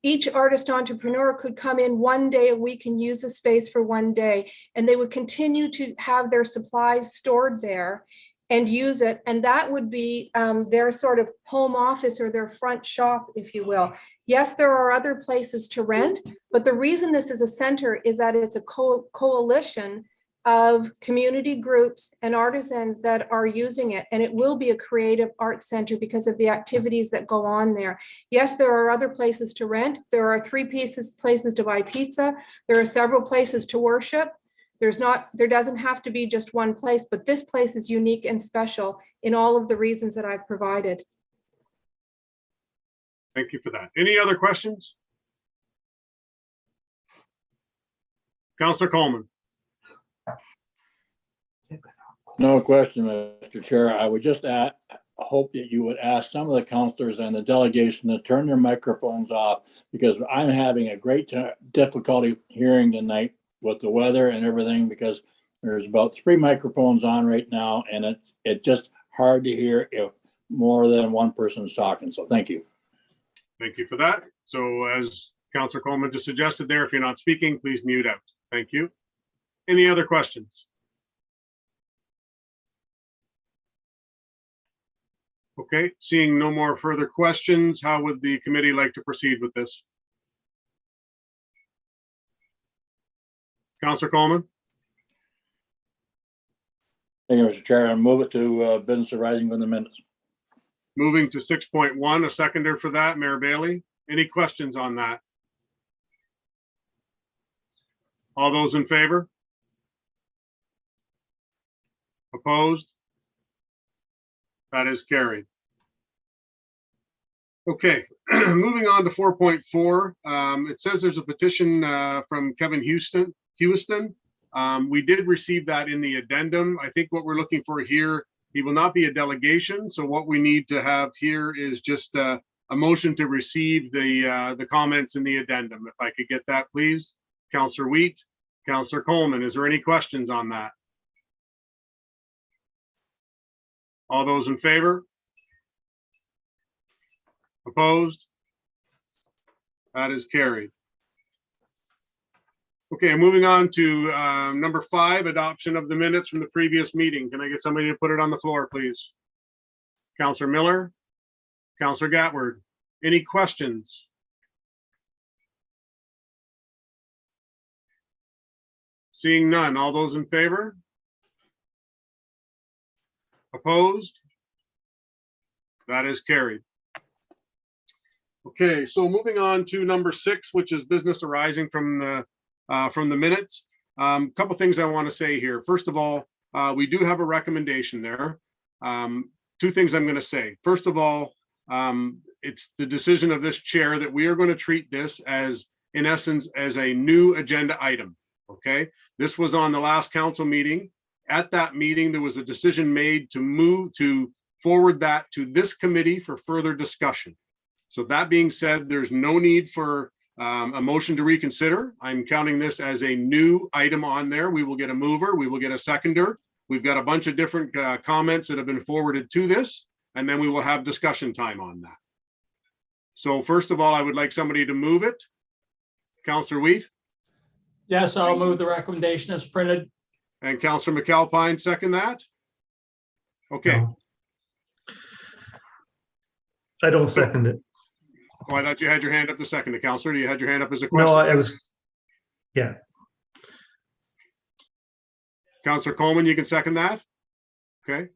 each artist entrepreneur could come in 1 day a week and use a space for 1 day, and they would continue to have their supplies stored there and use it. And that would be their sort of home office or their front shop, if you will. Yes, there are other places to rent, but the reason this is a center is that it's a coalition of community groups and artisans that are using it. And it will be a creative arts center because of the activities that go on there. Yes, there are other places to rent. There are places to buy pizza. There are several places to worship. There doesn't have to be just one place, but this place is unique and special in all of the reasons that I've provided. Thank you for that. Any other questions? Councillor Coleman. No question, Mr. Chair. I would just hope that you would ask some of the councillors and the delegation to turn their microphones off, because I'm having a great difficulty hearing tonight with the weather and everything, because there's about 3 microphones on right now, and it's just hard to hear if more than one person is talking. So thank you. Thank you for that. So as Councillor Coleman just suggested there, if you're not speaking, please mute out. Thank you. Any other questions? Okay, seeing no more further questions, how would the committee like to proceed with this? Councillor Coleman? Thank you, Mr. Chair. I move it to business arising from the minutes. Moving to 6.1, a seconder for that, Mayor Bailey. Any questions on that? All those in favor? Opposed? That is carried. Okay, moving on to 4.4. It says there's a petition from Kevin Houston. We did receive that in the addendum. I think what we're looking for here, he will not be a delegation. So what we need to have here is just a motion to receive the comments in the addendum. If I could get that, please. Councillor Wheat, Councillor Coleman, is there any questions on that? All those in favor? Opposed? That is carried. Okay, moving on to number 5, adoption of the minutes from the previous meeting. Can I get somebody to put it on the floor, please? Councillor Miller, Councillor Gatward, any questions? Seeing none, all those in favor? Opposed? That is carried. Okay, so moving on to number 6, which is business arising from the minutes. Couple things I want to say here. First of all, we do have a recommendation there. 2 things I'm going to say. First of all, it's the decision of this chair that we are going to treat this as, in essence, as a new agenda item. Okay, this was on the last council meeting. At that meeting, there was a decision made to forward that to this committee for further discussion. So that being said, there's no need for a motion to reconsider. I'm counting this as a new item on there. We will get a mover, we will get a seconder. We've got a bunch of different comments that have been forwarded to this, and then we will have discussion time on that. So first of all, I would like somebody to move it. Councillor Wheat? Yes, I'll move the recommendation as printed. And Councillor McAlpine, second that? Okay. No. I don't second it. Oh, I thought you had your hand up to second it, Councillor. You had your hand up as a question. No, I was, yeah. Councillor Coleman, you can second that? Okay.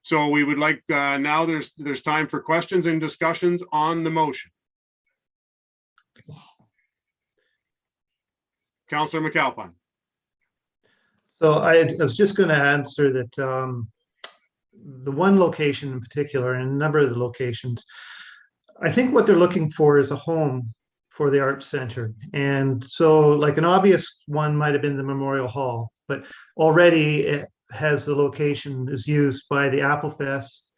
So we would like, now there's time for questions and discussions on the motion. Councillor McAlpine. So I was just going to answer that the one location in particular, and a number of the locations, I think what they're looking for is a home for the Arts Center. And so like an obvious one might have been the Memorial Hall, but already it has the location is used by the Apple Fest,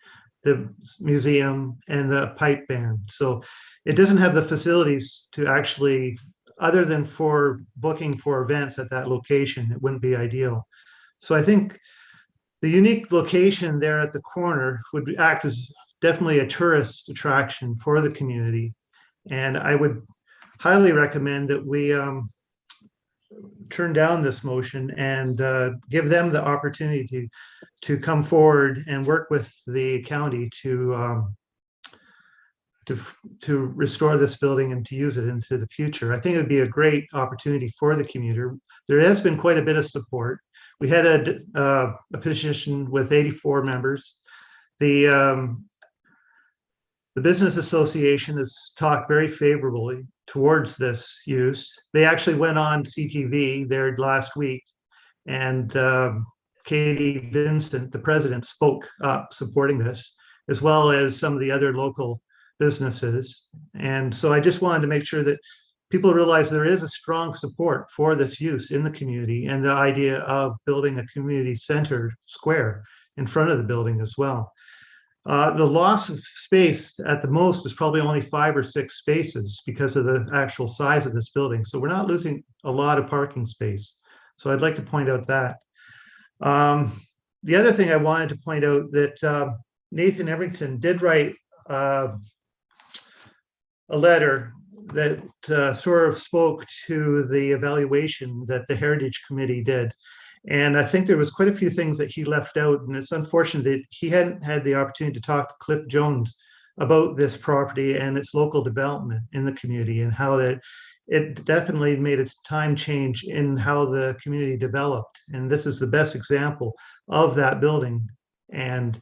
the museum, and the pipe band. So it doesn't have the facilities to actually, other than for booking for events at that location, it wouldn't be ideal. So I think the unique location there at the corner would act as definitely a tourist attraction for the community. And I would highly recommend that we turn down this motion and give them the opportunity to come forward and work with the county to to restore this building and to use it into the future. I think it would be a great opportunity for the commuter. There has been quite a bit of support. We had a petition with 84 members. The Business Association has talked very favorably towards this use. They actually went on CTV there last week, and Katie Vincent, the president, spoke up supporting this, as well as some of the other local businesses. And so I just wanted to make sure that people realize there is a strong support for this use in the community, and the idea of building a community-centered square in front of the building as well. The loss of space at the most is probably only 5 or 6 spaces because of the actual size of this building. So we're not losing a lot of parking space. So I'd like to point out that. The other thing I wanted to point out that Nathan Everington did write a letter that sort of spoke to the evaluation that the Heritage Committee did. And I think there was quite a few things that he left out, and it's unfortunate that he hadn't had the opportunity to talk to Cliff Jones about this property and its local development in the community, and how that it definitely made a time change in how the community developed. And this is the best example of that building. And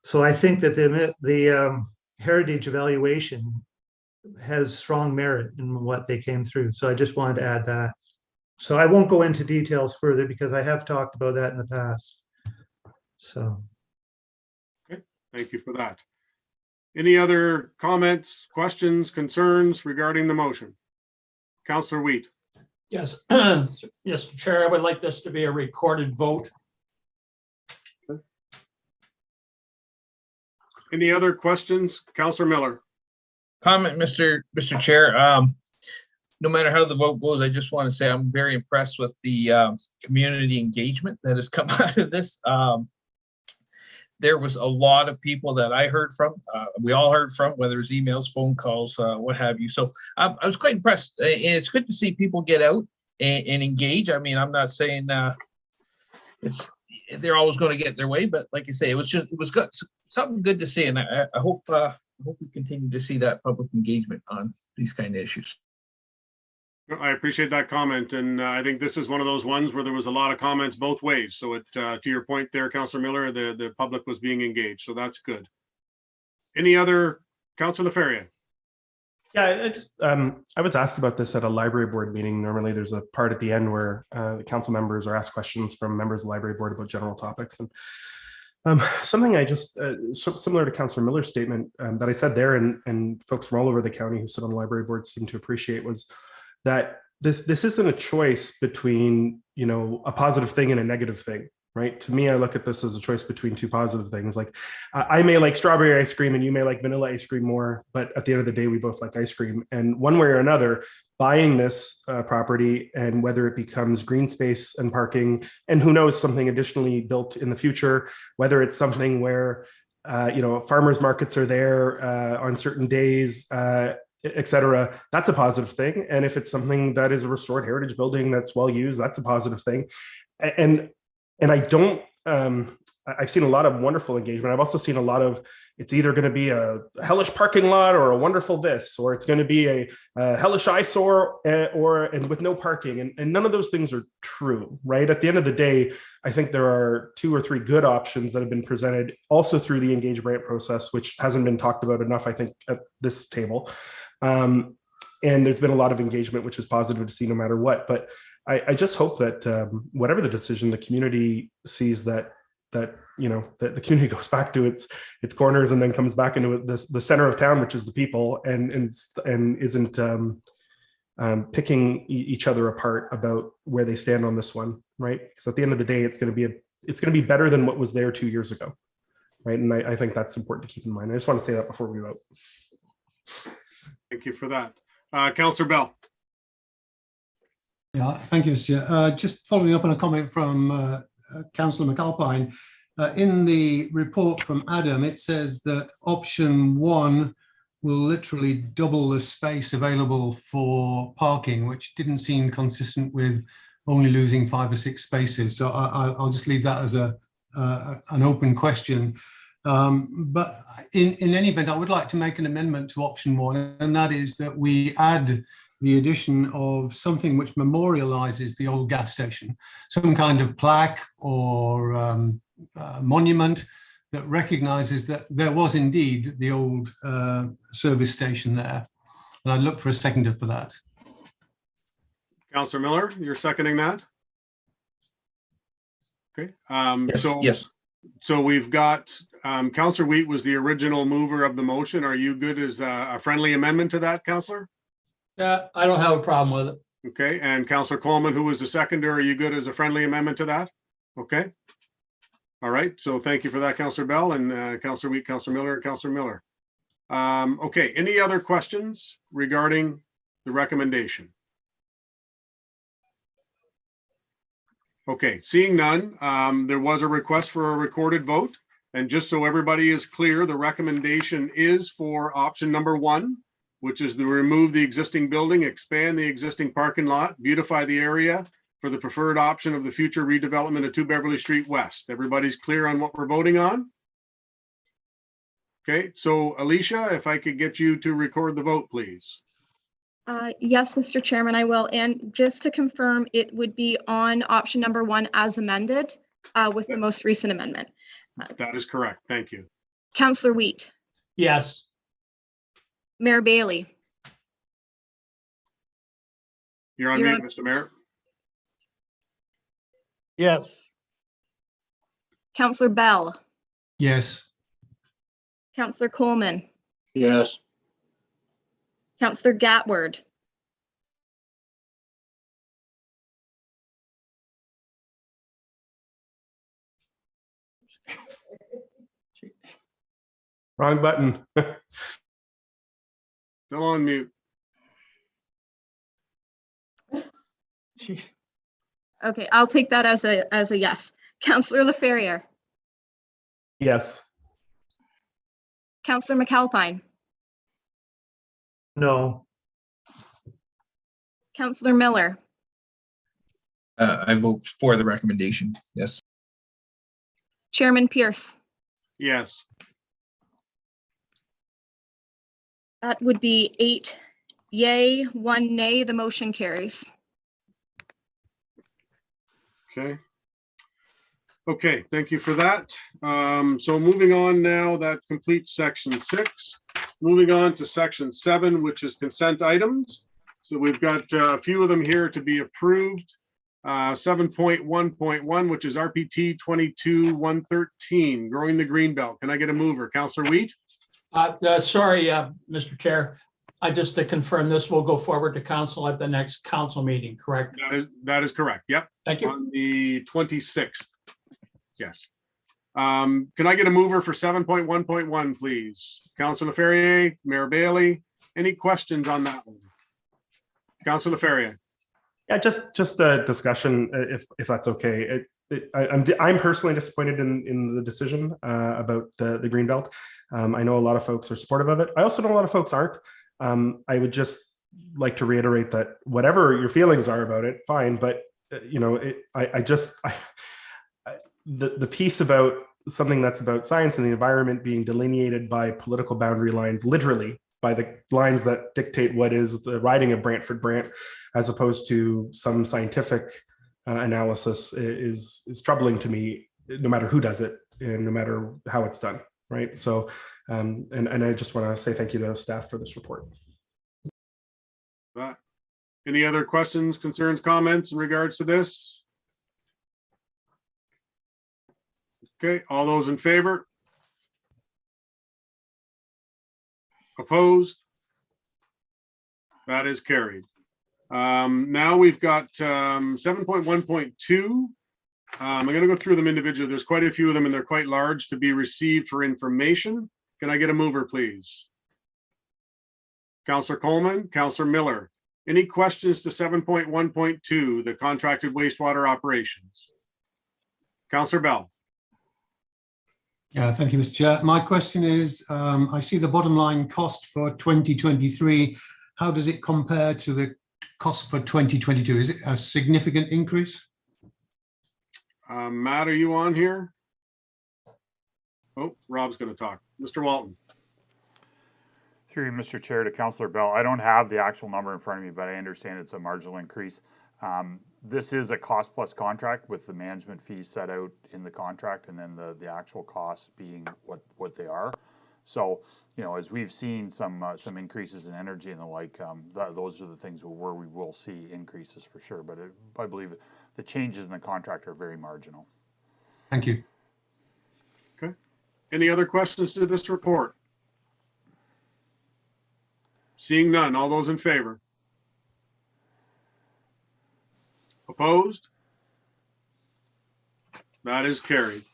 so I think that the heritage evaluation has strong merit in what they came through. So I just wanted to add that. So I won't go into details further because I have talked about that in the past. So. Okay, thank you for that. Any other comments, questions, concerns regarding the motion? Councillor Wheat. Yes, yes, Chair, I would like this to be a recorded vote. Okay. Any other questions? Councillor Miller. Comment, Mr. Chair. No matter how the vote goes, I just want to say I'm very impressed with the community engagement that has come out of this. There was a lot of people that I heard from, we all heard from, whether it's emails, phone calls, what have you. So I was quite impressed. And it's good to see people get out and engage. I mean, I'm not saying they're always going to get their way, but like I say, it was good, something good to see. And I hope we continue to see that public engagement on these kind of issues. I appreciate that comment, and I think this is one of those ones where there was a lot of comments both ways. So it, to your point there, Councillor Miller, the public was being engaged, so that's good. Any other, Councillor Faria? Yeah, I was asked about this at a library board meeting. Normally there's a part at the end where the council members are asked questions from members of the library board about general topics. And something I just, similar to Councillor Miller's statement that I said there, and folks from all over the county who sit on the library board seem to appreciate, was that this isn't a choice between, you know, a positive thing and a negative thing, right? To me, I look at this as a choice between two positive things. Like I may like strawberry ice cream and you may like vanilla ice cream more, but at the end of the day, we both like ice cream. And one way or another, buying this property, and whether it becomes green space and parking, and who knows, something additionally built in the future, whether it's something where, you know, farmers markets are there on certain days, etc., that's a positive thing. And if it's something that is a restored heritage building that's well used, that's a positive thing. And I don't, I've seen a lot of wonderful engagement. I've also seen a lot of, it's either going to be a hellish parking lot or a wonderful this, or it's going to be a hellish eyesore and with no parking. And none of those things are true, right? At the end of the day, I think there are 2 or 3 good options that have been presented also through the Engage Brant process, which hasn't been talked about enough, I think, at this table. And there's been a lot of engagement, which is positive to see no matter what. But I just hope that whatever the decision, the community sees that you know, that the community goes back to its corners and then comes back into the center of town, which is the people, and isn't picking each other apart about where they stand on this one, right? Because at the end of the day, it's going to be better than what was there 2 years ago, right? And I think that's important to keep in mind. I just want to say that before we vote. Thank you for that. Councillor Bell. Yeah, thank you, Mr. Chair. Just following up on a comment from Councillor McAlpine. In the report from Adam, it says that option 1 will literally double the space available for parking, which didn't seem consistent with only losing 5 or 6 spaces. So I'll just leave that as an open question. But in any event, I would like to make an amendment to option 1, and that is that we add the addition of something which memorializes the old gas station, some kind of plaque or monument that recognizes that there was indeed the old service station there. And I'd look for a seconder for that. Councillor Miller, you're seconding that? Okay. Yes. So we've got Councillor Wheat was the original mover of the motion. Are you good as a friendly amendment to that, Councillor? Yeah, I don't have a problem with it. Okay, and Councillor Coleman, who was the seconder, are you good as a friendly amendment to that? Okay. All right, so thank you for that, Councillor Bell, and Councillor Wheat, Councillor Miller, and Councillor Miller. Okay, any other questions regarding the recommendation? Okay, seeing none, there was a request for a recorded vote. And just so everybody is clear, the recommendation is for option number 1, which is to remove the existing building, expand the existing parking lot, beautify the area for the preferred option of the future redevelopment of 2 Beverly Street West. Everybody's clear on what we're voting on? Okay, so Alicia, if I could get you to record the vote, please. Yes, Mr. Chairman, I will. And just to confirm, it would be on option number 1 as amended with the most recent amendment. That is correct. Thank you. Councillor Wheat. Yes. Mayor Bailey. You're on mute, Mr. Mayor. Yes. Councillor Bell. Yes. Councillor Coleman. Yes. Councillor Gatward. Wrong button. Still on mute. Okay, I'll take that as a yes. Councillor LaFerriere. Yes. Councillor McAlpine. No. Councillor Miller. I vote for the recommendation. Yes. Chairman Pierce. Yes. That would be 8 yay, 1 nay. The motion carries. Okay. Okay, thank you for that. So moving on now, that completes section 6. Moving on to section 7, which is consent items. So we've got a few of them here to be approved. 7.1.1, which is RPT 22-113, growing the green belt. Can I get a mover? Councillor Wheat? Sorry, Mr. Chair. Just to confirm, this will go forward to council at the next council meeting, correct? That is correct. Yep. Thank you. On the 26th. Yes. Can I get a mover for 7.1.1, please? Councillor Ferrier, Mayor Bailey. Any questions on that one? Councillor Ferrier. Yeah, just a discussion, if that's okay. I'm personally disappointed in the decision about the Greenbelt. I know a lot of folks are supportive of it. I also know a lot of folks aren't. I would just like to reiterate that whatever your feelings are about it, fine. But the piece about something that's about science and the environment being delineated by political boundary lines, literally by the lines that dictate what is the riding of Brant, as opposed to some scientific analysis is troubling to me, no matter who does it and no matter how it's done, right? So, and I just want to say thank you to staff for this report. Any other questions, concerns, comments in regards to this? Okay, all those in favor? Opposed? That is carried. Now we've got 7.1.2. I'm going to go through them individually. There's quite a few of them and they're quite large to be received for information. Can I get a mover, please? Councillor Coleman, Councillor Miller. Any questions to 7.1.2, the contracted wastewater operations? Councillor Bell. Yeah, thank you, Mr. Chair. My question is, I see the bottom line cost for 2023. How does it compare to the cost for 2022? Is it a significant increase? Matt, are you on here? Oh, Rob's going to talk. Mr. Walton. Through you, Mr. Chair, to Councillor Bell. I don't have the actual number in front of me, but I understand it's a marginal increase. This is a cost plus contract with the management fees set out in the contract, and then the actual costs being what they are. So, you know, as we've seen some increases in energy and the like, those are the things where we will see increases for sure. But I believe the changes in the contract are very marginal. Thank you. Okay. Any other questions to this report? Seeing none, all those in favor? Opposed? That is carried.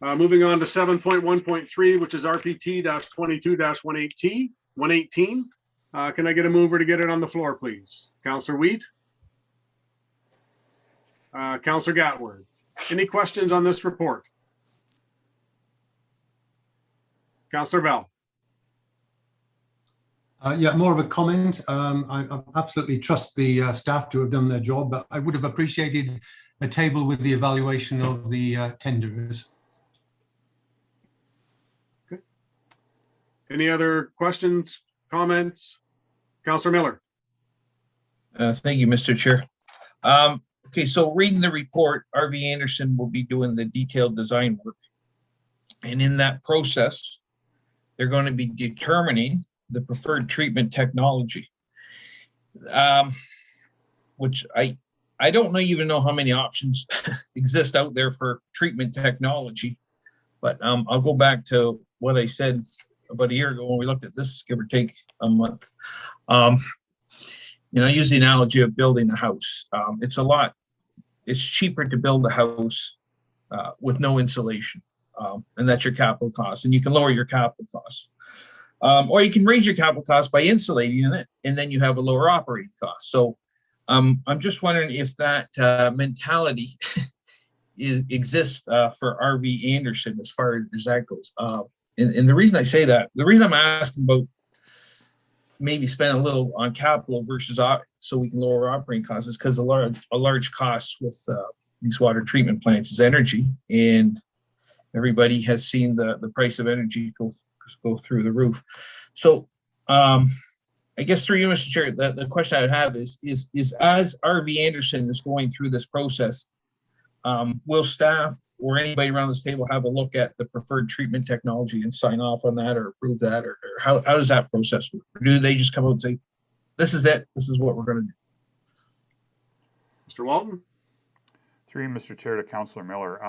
Moving on to 7.1.3, which is RPT-22-118. Can I get a mover to get it on the floor, please? Councillor Wheat? Councillor Gatward? Any questions on this report? Councillor Bell? Yeah, more of a comment. I absolutely trust the staff to have done their job, but I would have appreciated a table with the evaluation of the tenderers. Okay. Any other questions, comments? Councillor Miller? Thank you, Mr. Chair. Okay, so reading the report, RV Anderson will be doing the detailed design work. And in that process, they're going to be determining the preferred treatment technology, which I don't even know how many options exist out there for treatment technology, but I'll go back to what I said about a year ago when we looked at this, give or take a month. You know, I use the analogy of building a house. It's cheaper to build a house with no insulation, and that's your capital cost, and you can lower your capital costs. Or you can raise your capital cost by insulating it, and then you have a lower operating cost. So I'm just wondering if that mentality exists for RV Anderson as far as that goes. And the reason I say that, the reason I'm asking about maybe spend a little on capital versus so we can lower operating costs is because a large cost with these water treatment plants is energy, and everybody has seen the price of energy go through the roof. So I guess through you, Mr. Chair, the question I would have is as RV Anderson is going through this process, will staff or anybody around this table have a look at the preferred treatment technology and sign off on that or approve that, or how does that process work? Or do they just come out and say, this is it, this is what we're going to do? Mr. Walton? Through you, Mr. Chair, to Councillor Miller.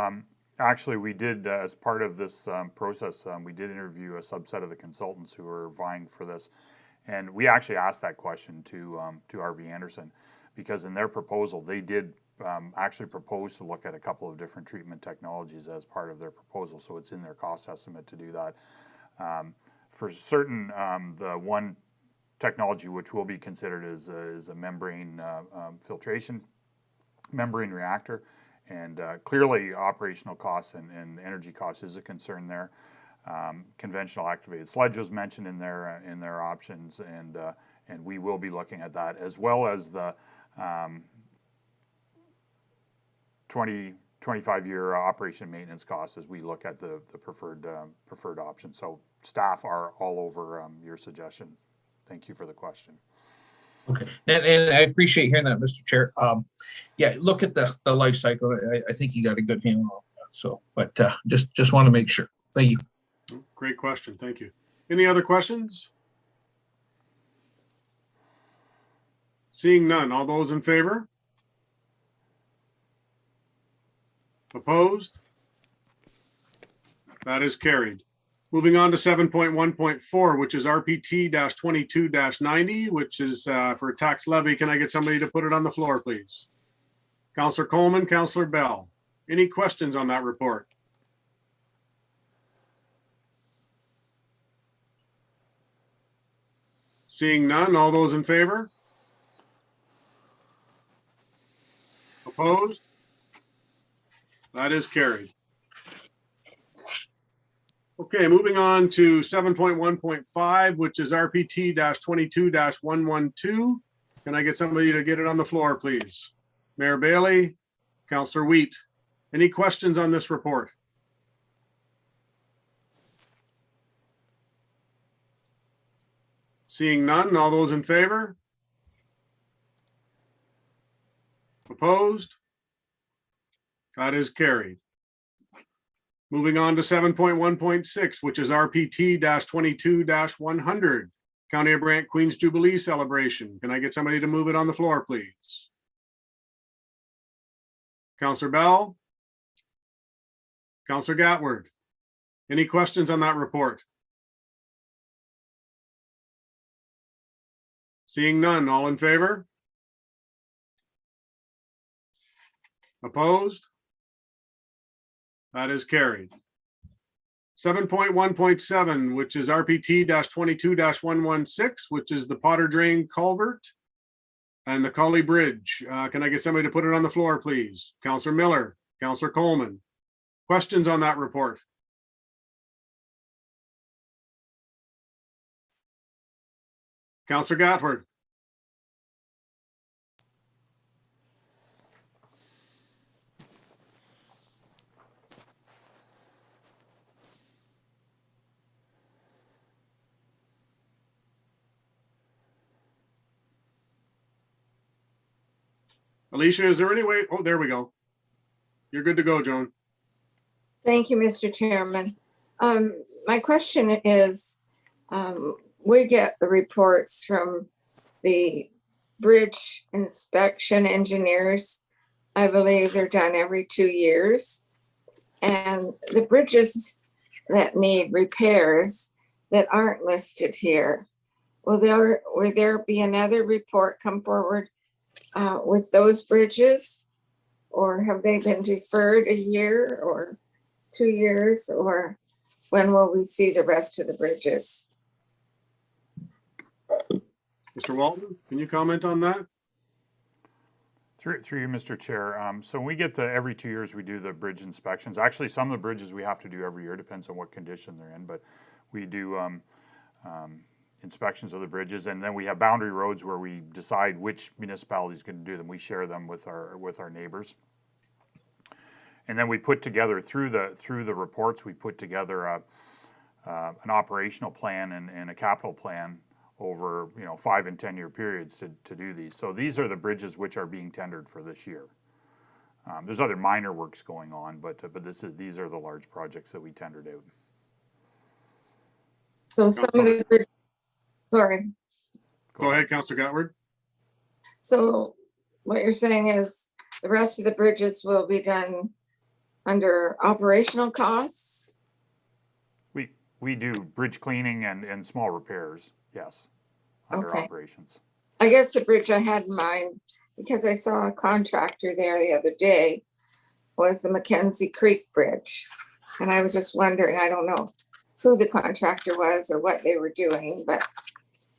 Actually, we did, as part of this process, we did interview a subset of the consultants who were vying for this. And we actually asked that question to RV Anderson, because in their proposal, they did actually propose to look at a couple of different treatment technologies as part of their proposal. So it's in their cost estimate to do that. For certain, the one technology which will be considered is a membrane filtration, membrane reactor. And clearly operational costs and energy costs is a concern there. Conventional activated sludge was mentioned in their options, and we will be looking at that, as well as the 25-year operation and maintenance costs as we look at the preferred option. So staff are all over your suggestion. Thank you for the question. Okay, and I appreciate hearing that, Mr. Chair. Yeah, look at the life cycle. I think you got a good handle on that. So, but just want to make sure. Thank you. Great question. Thank you. Any other questions? Seeing none. All those in favor? Opposed? That is carried. Moving on to 7.1.4, which is RPT-22-90, which is for a tax levy. Can I get somebody to put it on the floor, please? Councillor Coleman, Councillor Bell. Any questions on that report? Seeing none, all those in favor? Opposed? That is carried. Okay, moving on to 7.1.5, which is RPT-22-112. Can I get somebody to get it on the floor, please? Mayor Bailey, Councillor Wheat. Any questions on this report? Seeing none, all those in favor? Opposed? That is carried. Moving on to 7.1.6, which is RPT 22-100, County of Brant Queen's Jubilee Celebration. Can I get somebody to move it on the floor, please? Councillor Bell? Councillor Gatward? Any questions on that report? Seeing none, all in favor? Opposed? That is carried. 7.1.7, which is RPT 22-116, which is the Potter Drain Culvert and the Cully Bridge. Can I get somebody to put it on the floor, please? Councillor Miller, Councillor Coleman. Questions on that report? Councillor Gatward. Alicia, is there any way? Oh, there we go. You're good to go, Joan. Thank you, Mr. Chairman. My question is, we get the reports from the bridge inspection engineers. I believe they're done every 2 years. And the bridges that need repairs that aren't listed here, will there be another report come forward with those bridges? Or have they been deferred a year or 2 years? Or when will we see the rest of the bridges? Mr. Walton, can you comment on that? Through you, Mr. Chair. So we get every 2 years we do the bridge inspections. Actually, some of the bridges we have to do every year, depends on what condition they're in, but we do inspections of the bridges, and then we have boundary roads where we decide which municipality is going to do them. We share them with our neighbors, and then we put together through the reports. We put together an operational plan and a capital plan over 5 and 10 year periods to do these. So these are the bridges which are being tendered for this year. There's other minor works going on, but these are the large projects that we tendered out. So some of the bridges. Sorry. Go ahead, Councillor Gatward. So what you're saying is the rest of the bridges will be done under operational costs? We do bridge cleaning and small repairs, yes, under operations. I guess the bridge I had in mind, because I saw a contractor there the other day, was the Mackenzie Creek Bridge. And I was just wondering, I don't know who the contractor was or what they were doing, but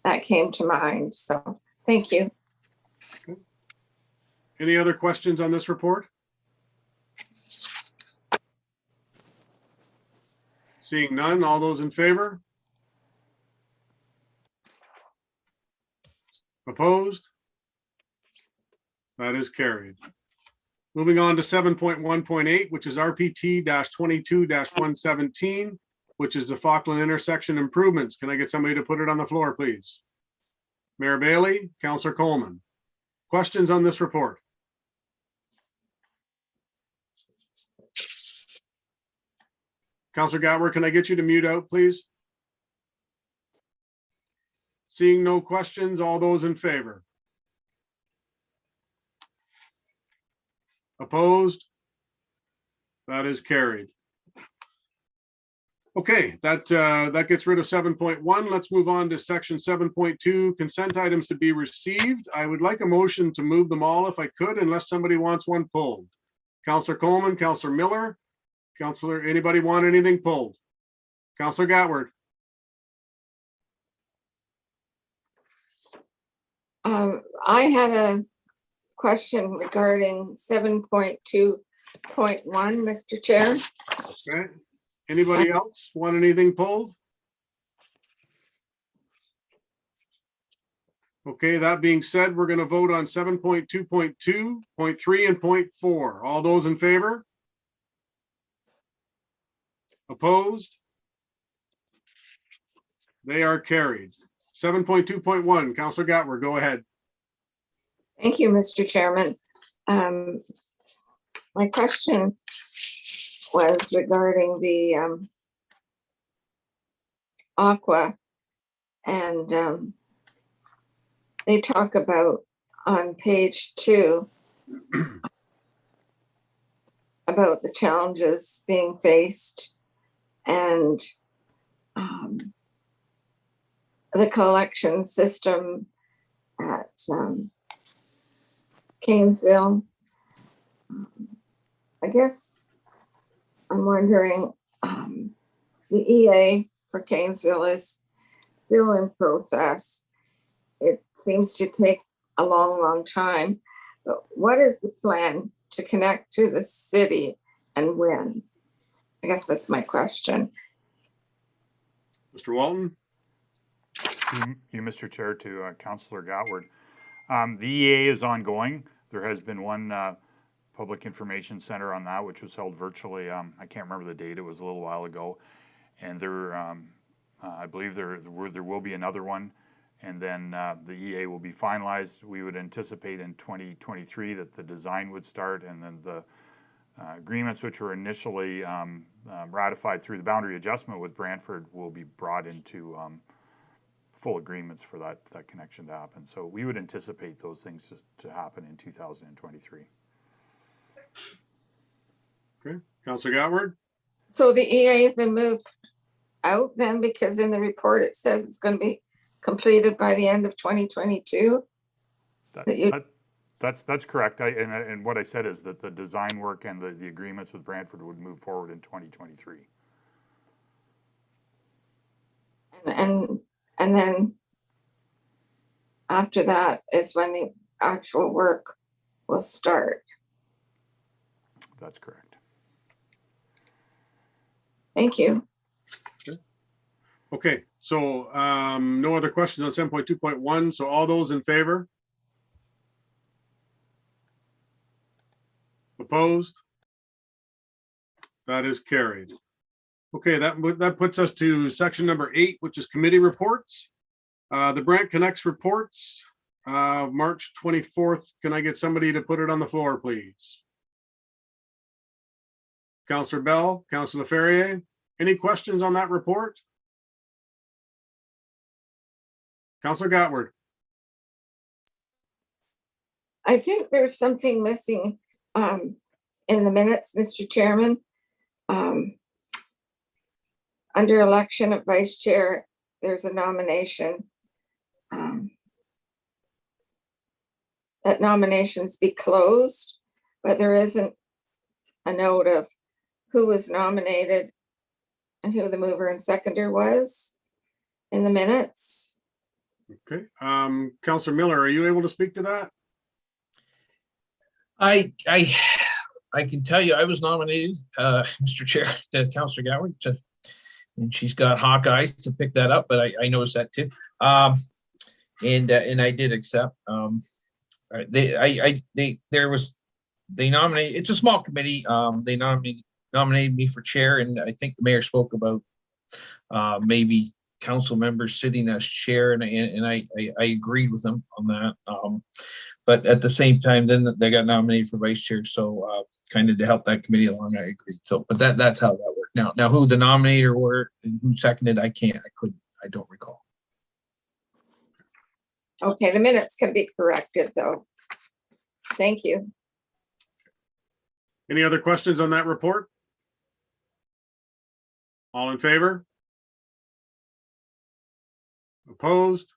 that came to mind. So thank you. Okay. Any other questions on this report? Seeing none, all those in favor? Opposed? That is carried. Moving on to 7.1.8, which is RPT 22-117, which is the Falkland intersection improvements. Can I get somebody to put it on the floor, please? Mayor Bailey, Councillor Coleman. Questions on this report? Councillor Gatward, can I get you to mute out, please? Seeing no questions, all those in favor? Opposed? That is carried. Okay, that gets rid of 7.1. Let's move on to section 7.2, consent items to be received. I would like a motion to move them all if I could, unless somebody wants one pulled. Councillor Coleman, Councillor Miller, Councillor, anybody want anything pulled? Councillor Gatward. I had a question regarding 7.2.1, Mr. Chair. Okay. Anybody else want anything pulled? Okay, that being said, we're going to vote on 7.2.2, 0.3, and 0.4. All those in favor? Opposed? They are carried. 7.2.1, Counselor Gatward, go ahead. Thank you, Mr. Chairman. My question was regarding the Aqua, and they talk about on page 2 about the challenges being faced and the collection system at Canesville. I guess I'm wondering, the EA for Canesville is still in process. It seems to take a long, long time. But what is the plan to connect to the city and when? I guess that's my question. Mr. Walton? You, Mr. Chair, to Councillor Gatward. The EA is ongoing. There has been one public information center on that, which was held virtually. I can't remember the date. It was a little while ago. And there, I believe there will be another one. And then the EA will be finalized. We would anticipate in 2023 that the design would start, and then the agreements which were initially ratified through the boundary adjustment with Brantford will be brought into full agreements for that connection to happen. So we would anticipate those things to happen in 2023. Okay, Councilor Gatward? So the EA has been moved out then, because in the report it says it's going to be completed by the end of 2022? That's correct. And what I said is that the design work and the agreements with Brantford would move forward in 2023. And then after that is when the actual work will start. That's correct. Thank you. Okay, so no other questions on 7.2.1. So all those in favor? Opposed? That is carried. Okay, that puts us to section number 8, which is committee reports. The Brant Connects reports, March 24th. Can I get somebody to put it on the floor, please? Councillor Bell, Councillor Ferrier, any questions on that report? Councillor Gatward. I think there's something missing in the minutes, Mr. Chairman. Under election of vice chair, there's a nomination. That nominations be closed, but there isn't a note of who was nominated and who the mover and seconder was in the minutes. Okay, Councillor Miller, are you able to speak to that? I can tell you I was nominated, Mr. Chair, to Councillor Gatward, and she's got hawk eyes to pick that up, but I noticed that too. And I did accept. They nominated, it's a small committee. They nominated me for chair, and I think the mayor spoke about maybe council members sitting as chair, and I agreed with them on that. But at the same time, then they got nominated for vice chair, so kind of to help that committee along, I agreed. So, but that's how that worked. Now who the nominator were and who seconded, I don't recall. Okay, the minutes can be corrected though. Thank you. Any other questions on that report? All in favor? Opposed?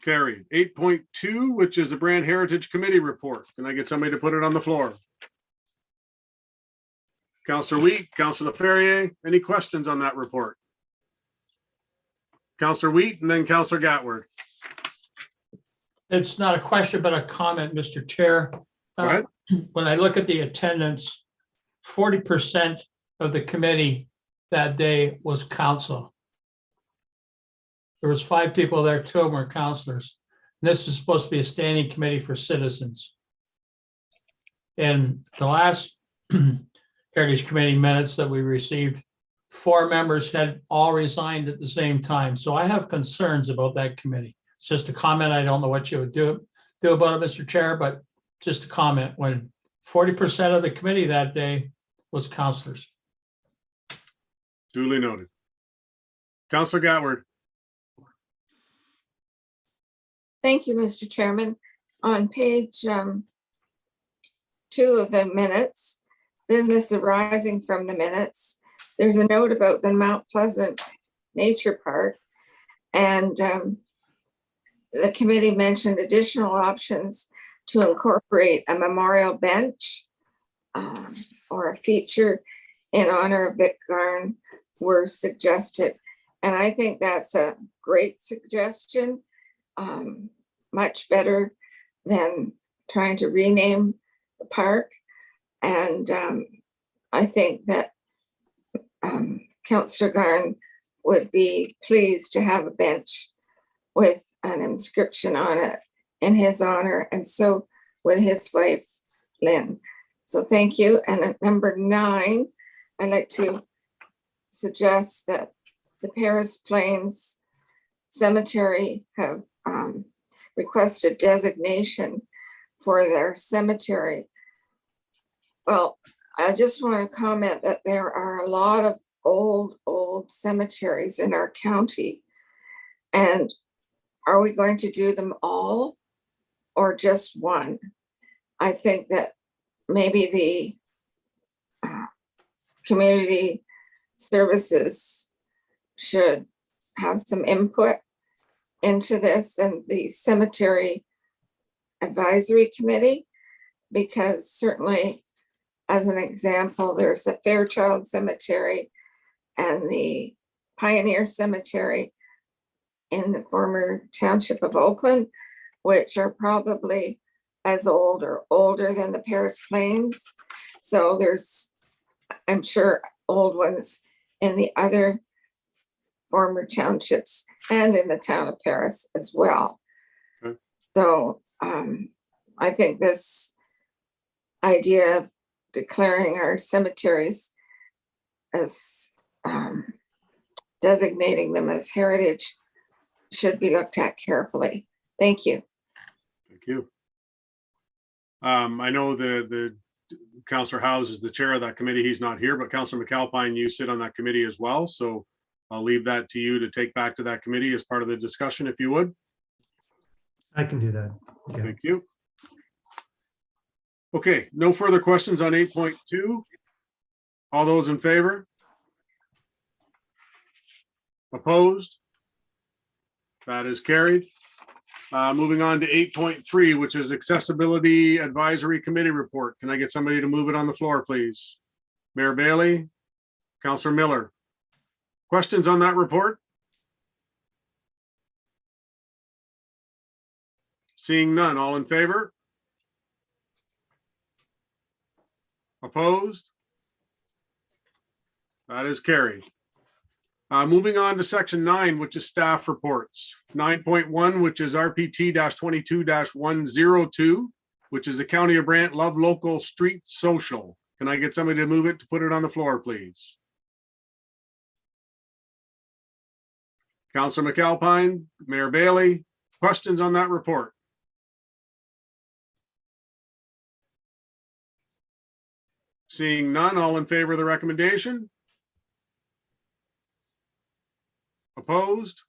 Carried. 8.2, which is the Brant Heritage Committee report. Can I get somebody to put it on the floor? Councillor Wheat, Councillor Ferrier, any questions on that report? Councillor Wheat and then Councillor Gatward. It's not a question, but a comment, Mr. Chair. Go ahead. When I look at the attendance, 40% of the committee that day was council. There was 5 people there, 2 of them were councilors. And this is supposed to be a standing committee for citizens. And the last Heritage Committee minutes that we received 4 members had all resigned at the same time. So I have concerns about that committee. It's just a comment. I don't know what you would do about it, Mr. Chair, but just a comment when 40% of the committee that day was councillors. Duly noted. Councillor Gatward. Thank you, Mr. Chairman. On page 2 of the minutes, business arising from the minutes, there's a note about the Mount Pleasant Nature Park. And the committee mentioned additional options to incorporate a memorial bench or a feature in honor of Vic Garn were suggested. And I think that's a great suggestion, much better than trying to rename the park. And I think that Councillor Garn would be pleased to have a bench with an inscription on it in his honor, and so would his wife, Lynn. So thank you. And at number 9, I'd like to suggest that the Paris Plains Cemetery have requested designation for their cemetery. Well, I just want to comment that there are a lot of old cemeteries in our county. And are we going to do them all or just one? I think that maybe the community services should have some input into this, and the cemetery advisory committee, because certainly, as an example, there's the Fairchild Cemetery and the Pioneer Cemetery in the former township of Oakland, which are probably as old or older than the Paris Plains. So there's, I'm sure, old ones in the other former townships and in the town of Paris as well. Okay. So I think this idea of declaring our cemeteries as designating them as heritage should be looked at carefully. Thank you. Thank you. I know the Councillor Howes is the chair of that committee. He's not here, but Councillor McAlpine, you sit on that committee as well. So I'll leave that to you to take back to that committee as part of the discussion, if you would. I can do that. Yeah. Thank you. Okay, no further questions on 8.2. All those in favor? Opposed? That is carried. Moving on to 8.3, which is Accessibility Advisory Committee Report. Can I get somebody to move it on the floor, please? Mayor Bailey, Councillor Miller. Questions on that report? Seeing none, all in favor? Opposed? That is carried. Moving on to section 9, which is staff reports. 9.1, which is RPT-22-102, which is the County of Brant Love Local Street Social. Can I get somebody to move it to put it on the floor, please? Councillor McAlpine, Mayor Bailey, questions on that report? Seeing none, all in favor of the recommendation? Opposed?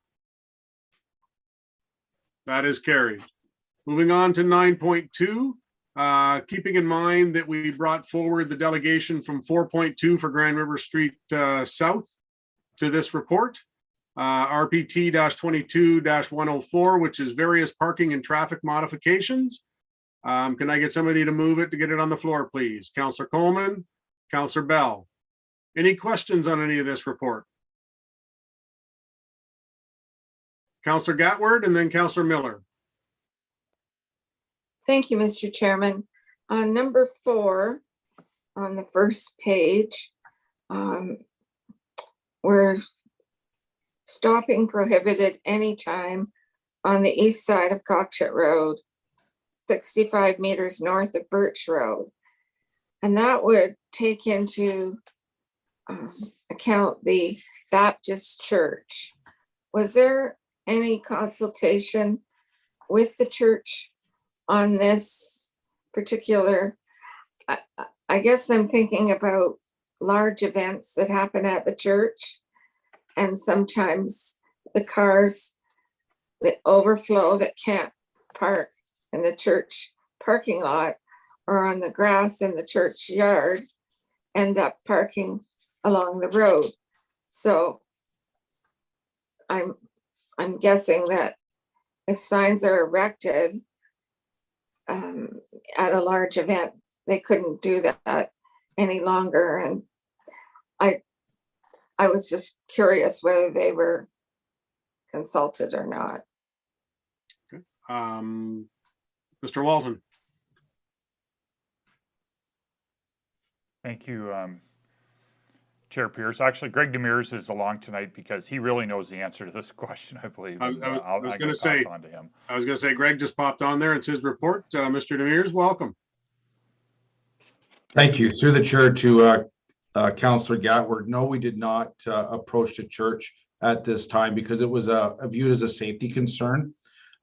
That is carried. Moving on to 9.2, keeping in mind that we brought forward the delegation from 4.2 for Grand River Street South to this report. RPT-22-104, which is various parking and traffic modifications. Can I get somebody to move it to get it on the floor, please? Councillor Coleman, Councillor Bell. Any questions on any of this report? Councillor Gatward and then Councillor Miller. Thank you, Mr. Chairman. On number 4, on the first page, we're stopping prohibited anytime on the east side of Cockshut Road, 65 meters north of Birch Road. And that would take into account the Baptist church. Was there any consultation with the church on this particular? I guess I'm thinking about large events that happen at the church, and sometimes the cars that overflow that can't park in the church parking lot or on the grass in the church yard end up parking along the road. So I'm guessing that if signs are erected at a large event, they couldn't do that any longer. And I was just curious whether they were consulted or not. Okay. Mr. Walton. Thank you, Chair Pierce. Actually, Greg Demers is along tonight because he really knows the answer to this question, I believe. I was going to say, Greg just popped on there. It's his report. Mr. Demers, welcome. Thank you. Through the chair to Councillor Gatward. No, we did not approach the church at this time because it was viewed as a safety concern.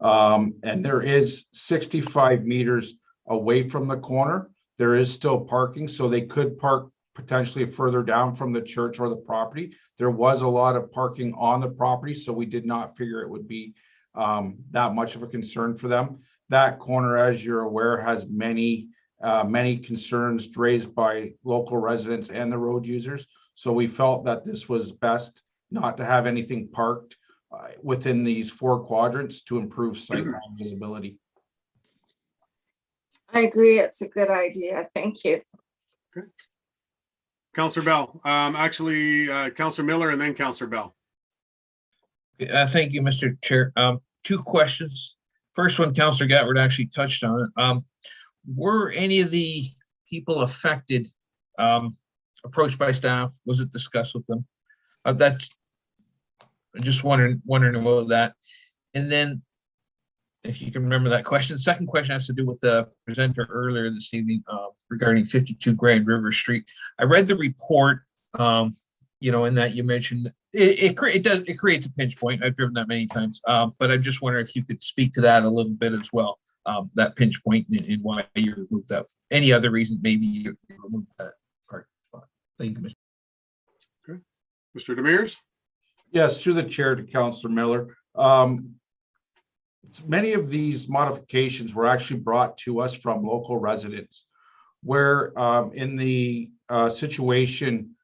And there is 65 meters away from the corner. There is still parking, so they could park potentially further down from the church or the property. There was a lot of parking on the property, so we did not figure it would be that much of a concern for them. That corner, as you're aware, has many concerns raised by local residents and the road users. So we felt that this was best not to have anything parked within these 4 quadrants to improve sightline visibility. I agree. It's a good idea. Thank you. Okay. Councillor Bell, Councillor Miller and then Councillor Bell. Thank you, Mr. Chair. 2 questions. First one, Councillor Gatward actually touched on it. Were any of the people affected approached by staff? Was it discussed with them? That's I'm just wondering about that. And then, if you can remember that question. Second question has to do with the presenter earlier this evening regarding 52 Grand River Street. I read the report, in that you mentioned it creates a pinch point. I've driven that many times, but I'm just wondering if you could speak to that a little bit as well. That pinch point and why you removed that. Any other reason maybe you removed that part? Thank you, Mr. Okay. Mr. Demers? Yes, through the chair to Councillor Miller. Many of these modifications were actually brought to us from local residents, where in the situation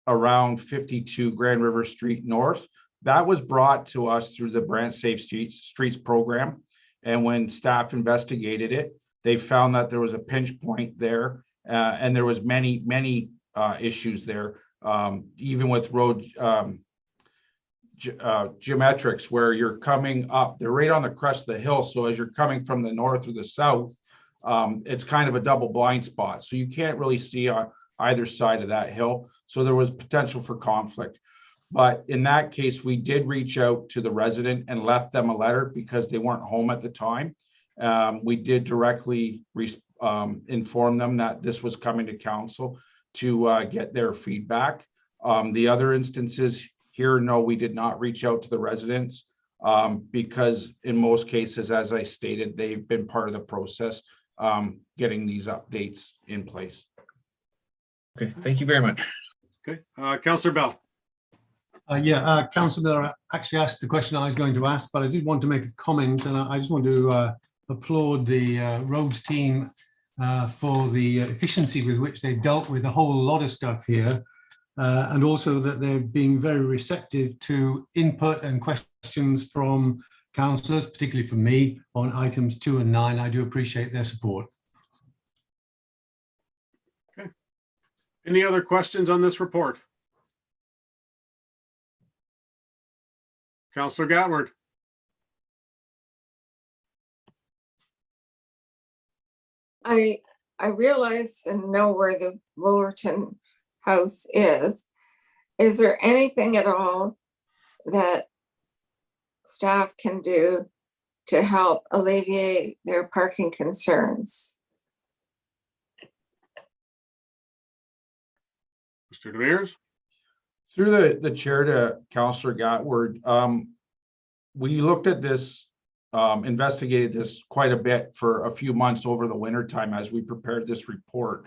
around 52 Grand River Street North, that was brought to us through the Brant Safe Streets program. And when staff investigated it, they found that there was a pinch point there, and there was many issues there, even with road geometrics, where you're coming up, they're right on the crest of the hill. So as you're coming from the north or the south, it's kind of a double blind spot. So you can't really see on either side of that hill. So there was potential for conflict. But in that case, we did reach out to the resident and left them a letter because they weren't home at the time. We did directly inform them that this was coming to council to get their feedback. The other instances here, no, we did not reach out to the residents because in most cases, as I stated, they've been part of the process getting these updates in place. Okay, thank you very much. Okay, Councillor Bell. Councillor Miller actually asked the question I was going to ask, but I did want to make a comment, and I just want to applaud the roads team for the efficiency with which they dealt with a whole lot of stuff here, and also that they're being very receptive to input and questions from councillors, particularly from me, on items 2 and 9. I do appreciate their support. Okay. Any other questions on this report? Councillor Gatward. I realize and know where the Woolerton house is. Is there anything at all that staff can do to help alleviate their parking concerns? Mr. Demers? Through the chair to Councillor Gatward, we looked at this, investigated this quite a bit for a few months over the winter time as we prepared this report.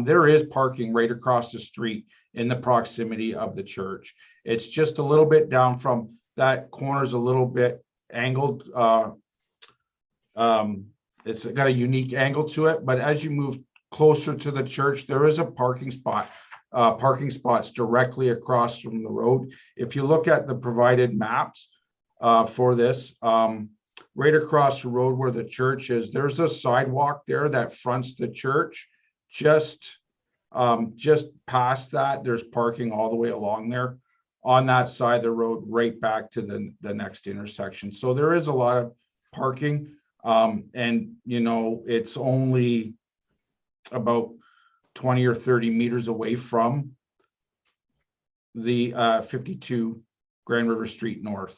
There is parking right across the street in the proximity of the church. It's just a little bit down from that corner's a little bit angled. It's got a unique angle to it, but as you move closer to the church, there is a parking spots directly across from the road. If you look at the provided maps for this, right across the road where the church is, there's a sidewalk there that fronts the church. Just past that, there's parking all the way along there on that side of the road, right back to the next intersection. So there is a lot of parking, and you know, it's only about 20 or 30 meters away from the 52 Grand River Street North.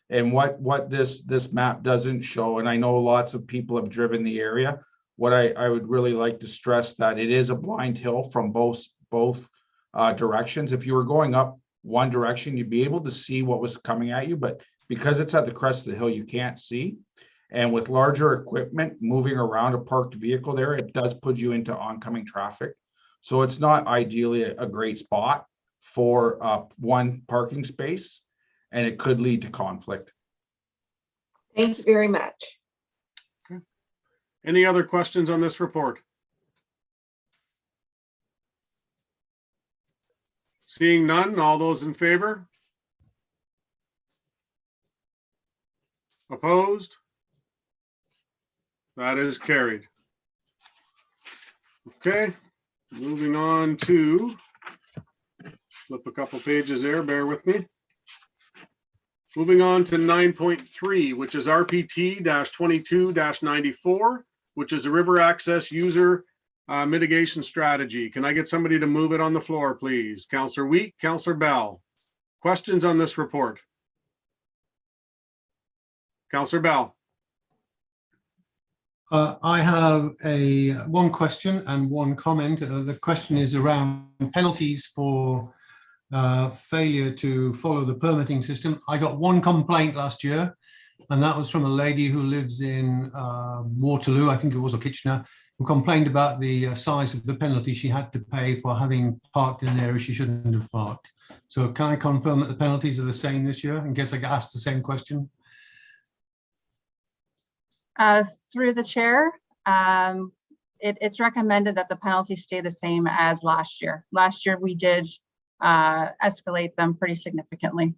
And what this map doesn't show, and I know lots of people have driven the area, what I would really like to stress that it is a blind hill from both directions. If you were going up one direction, you'd be able to see what was coming at you, but because it's at the crest of the hill, you can't see. And with larger equipment moving around a parked vehicle there, it does put you into oncoming traffic. So it's not ideally a great spot for one parking space, and it could lead to conflict. Thank you very much. Okay. Any other questions on this report? Seeing none, all those in favor? Opposed? That is carried. Okay, moving on to, flip a couple pages there, bear with me. Moving on to 9.3, which is RPT-22-94, which is a river access user mitigation strategy. Can I get somebody to move it on the floor, please? Councillor Wheat, Councillor Bell. Questions on this report? Councillor Bell. I have one question and one comment. The question is around penalties for failure to follow the permitting system. I got one complaint last year, and that was from a lady who lives in Waterloo, I think it was, or Kitchener, who complained about the size of the penalty she had to pay for having parked in an area she shouldn't have parked. So can I confirm that the penalties are the same this year, in case I get asked the same question? Through the chair, it's recommended that the penalties stay the same as last year. Last year, we did escalate them pretty significantly.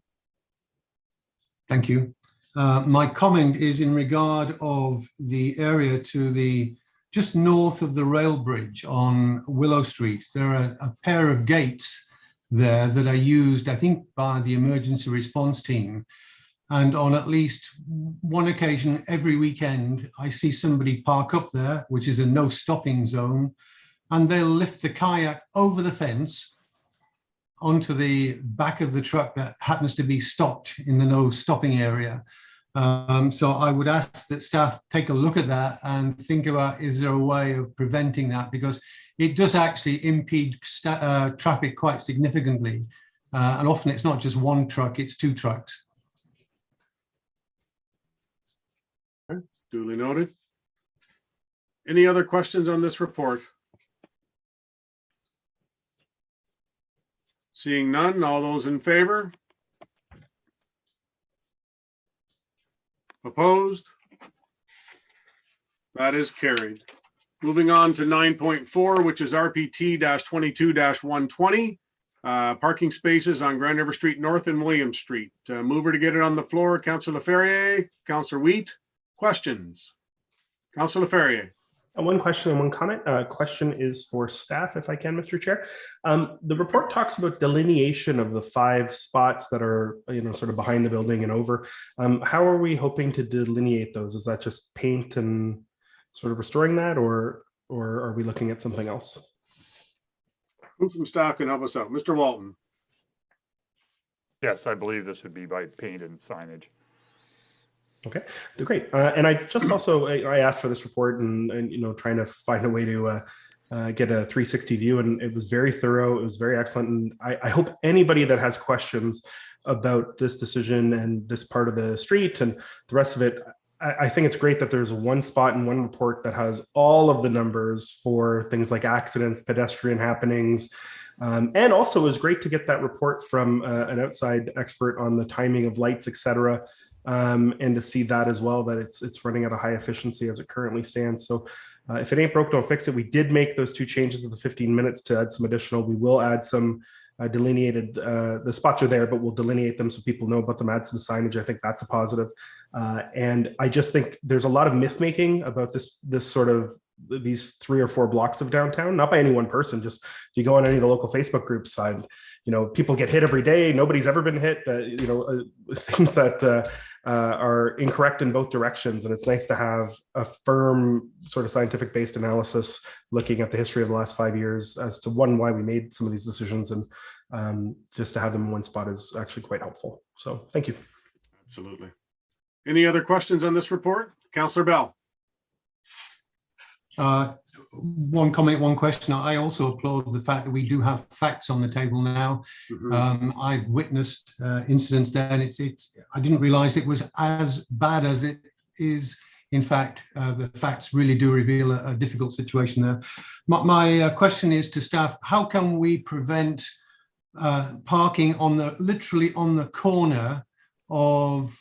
Thank you. My comment is in regard of the area to the just north of the rail bridge on Willow Street. There are a pair of gates there that are used, I think, by the emergency response team. And on at least one occasion every weekend, I see somebody park up there, which is a no stopping zone, and they'll lift the kayak over the fence onto the back of the truck that happens to be stopped in the no stopping area. So I would ask that staff take a look at that and think about, is there a way of preventing that? Because it does actually impede traffic quite significantly. And often it's not just one truck, it's two trucks. Duly noted. Any other questions on this report? Seeing none, all those in favor? Opposed? That is carried. Moving on to 9.4, which is RPT-22-120, parking spaces on Grand River Street North and William Street. Mover to get it on the floor, Councillor Laferriere, Councillor Wheat. Questions? Councillor Laferriere. One question and one comment. Question is for staff, if I can, Mr. Chair. The report talks about delineation of the 5 spots that are, sort of behind the building and over. How are we hoping to delineate those? Is that just paint and sort of restoring that, or are we looking at something else? Who from staff can help us out? Mr. Walton. Yes, I believe this would be by paint and signage. Okay, great. And I just also, I asked for this report and trying to find a way to get a 360 view, and it was very thorough. It was very excellent. And I hope anybody that has questions about this decision and this part of the street and the rest of it, I think it's great that there's one spot in one report that has all of the numbers for things like accidents, pedestrian happenings. And also it was great to get that report from an outside expert on the timing of lights, et cetera. And to see that as well, that it's running at a high efficiency as it currently stands. So if it ain't broke, don't fix it. We did make those 2 changes of the 15 minutes to add some additional. We will add some delineated, the spots are there, but we'll delineate them so people know about them, add some signage. I think that's a positive. And I just think there's a lot of myth making about this sort of these 3 or 4 blocks of downtown, not by any one person. Just if you go on any of the local Facebook groups side, people get hit every day. Nobody's ever been hit, things that are incorrect in both directions. And it's nice to have a firm sort of scientific based analysis looking at the history of the last 5 years as to why we made some of these decisions, and just to have them in one spot is actually quite helpful. So thank you. Absolutely. Any other questions on this report? Councillor Bell. One comment, one question. I also applaud the fact that we do have facts on the table now. I've witnessed incidents there, and I didn't realize it was as bad as it is. In fact, the facts really do reveal a difficult situation there. My question is to staff: how can we prevent parking literally on the corner of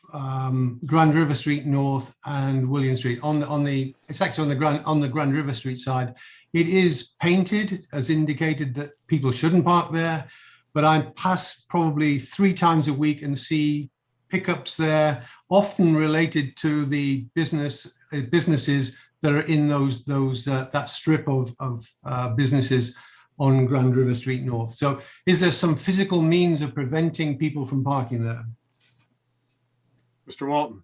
Grand River Street North and William Street? It's actually on the Grand River Street side. It is painted as indicated that people shouldn't park there, but I pass probably 3 times a week and see pickups there, often related to the businesses that are in that strip of businesses on Grand River Street North. So is there some physical means of preventing people from parking there? Mr. Walton.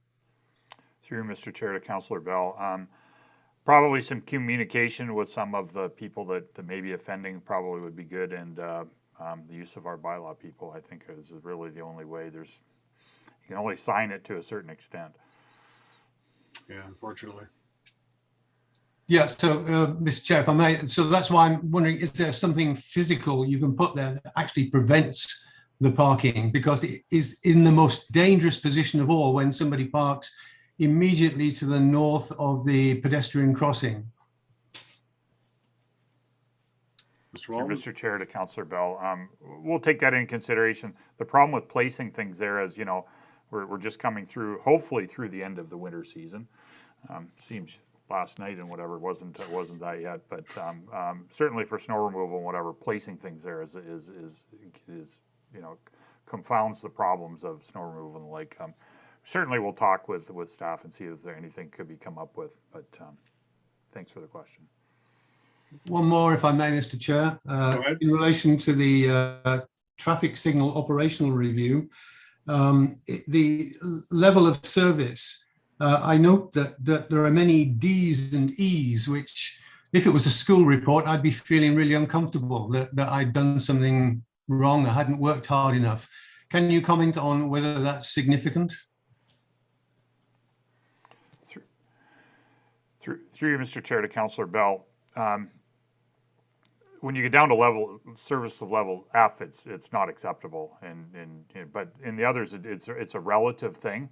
Through Mr. Chair to Councillor Bell. Probably some communication with some of the people that may be offending probably would be good, and the use of our bylaw people, I think, is really the only way. You can only sign it to a certain extent. Yeah, unfortunately. Yeah, so Mr. Chair, if I may, so that's why I'm wondering, is there something physical you can put there that actually prevents the parking, because it is in the most dangerous position of all when somebody parks immediately to the north of the pedestrian crossing? Mr. Chair to Councillor Bell, we'll take that into consideration. The problem with placing things there is, we're just coming through, hopefully through the end of the winter season. Seems last night and whatever wasn't that yet, but certainly for snow removal and whatever, placing things there is confounds the problems of snow removal and the like. Certainly we'll talk with staff and see if there anything could be come up with, but thanks for the question. One more, if I may, Mr. Chair, in relation to the traffic signal operational review, the level of service, I note that there are many D's and E's, which if it was a school report, I'd be feeling really uncomfortable that I'd done something wrong, I hadn't worked hard enough. Can you comment on whether that's significant? Through you, Mr. Chair, to Councillor Bell, when you get down to service of level F, it's not acceptable, but in the others, it's a relative thing.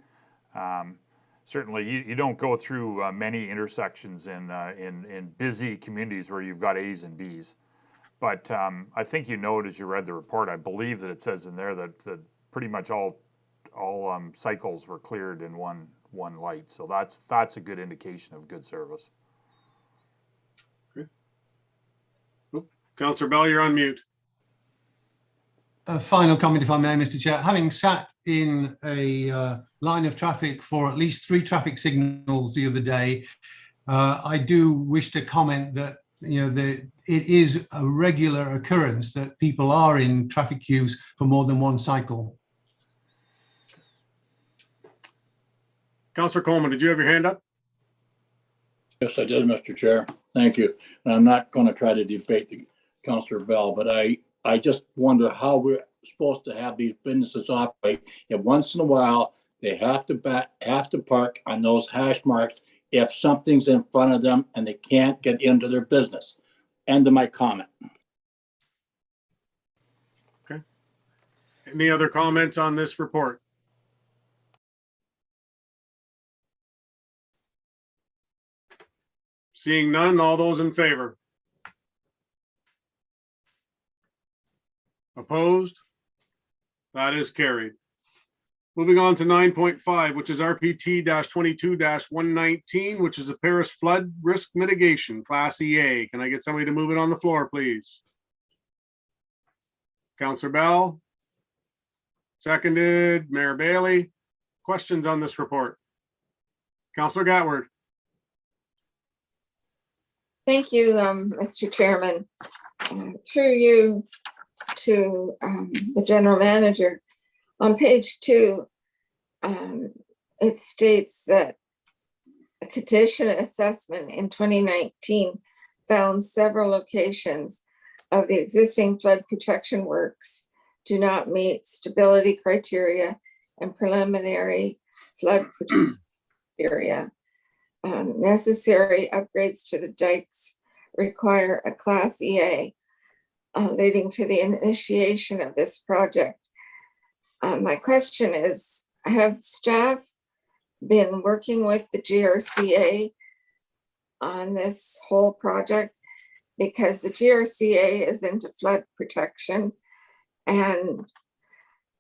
Certainly, you don't go through many intersections in busy communities where you've got A's and B's. But I think you noted as you read the report, I believe that it says in there that pretty much all cycles were cleared in one light. So that's a good indication of good service. Okay. Oh, Councillor Bell, you're on mute. A final comment, if I may, Mr. Chair. Having sat in a line of traffic for at least 3 traffic signals the other day, I do wish to comment that it is a regular occurrence that people are in traffic queues for more than one cycle. Councillor Coleman, did you have your hand up? Yes, I did, Mr. Chair. Thank you. And I'm not going to try to debate Councillor Bell, but I just wonder how we're supposed to have these businesses operate. And once in a while, they have to park on those hash marks if something's in front of them and they can't get into their business. End of my comment. Okay. Any other comments on this report? Seeing none, all those in favor? Opposed? That is carried. Moving on to 9.5, which is RPT 22-119, which is a Paris flood risk mitigation, Class EA. Can I get somebody to move it on the floor, please? Councillor Bell. Seconded, Mayor Bailey. Questions on this report? Councillor Gatward. Thank you, Mr. Chairman. Through you to the general manager. On page 2, it states that a condition assessment in 2019 found several locations of the existing flood protection works do not meet stability criteria and preliminary flood protection criteria. Necessary upgrades to the dikes require a Class EA, leading to the initiation of this project. My question is, have staff been working with the GRCA on this whole project? Because the GRCA is into flood protection. And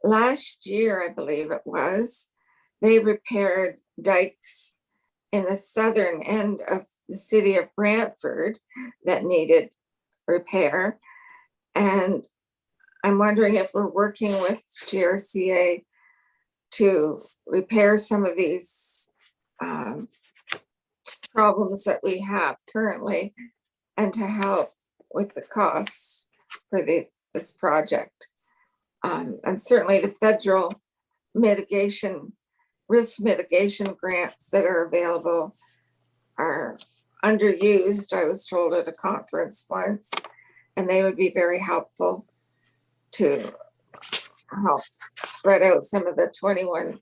last year, I believe it was, they repaired dikes in the southern end of the city of Brantford that needed repair. And I'm wondering if we're working with GRCA to repair some of these problems that we have currently and to help with the costs for this project. And certainly the federal risk mitigation grants that are available are underused, I was told at a conference once, and they would be very helpful to help spread out some of the $21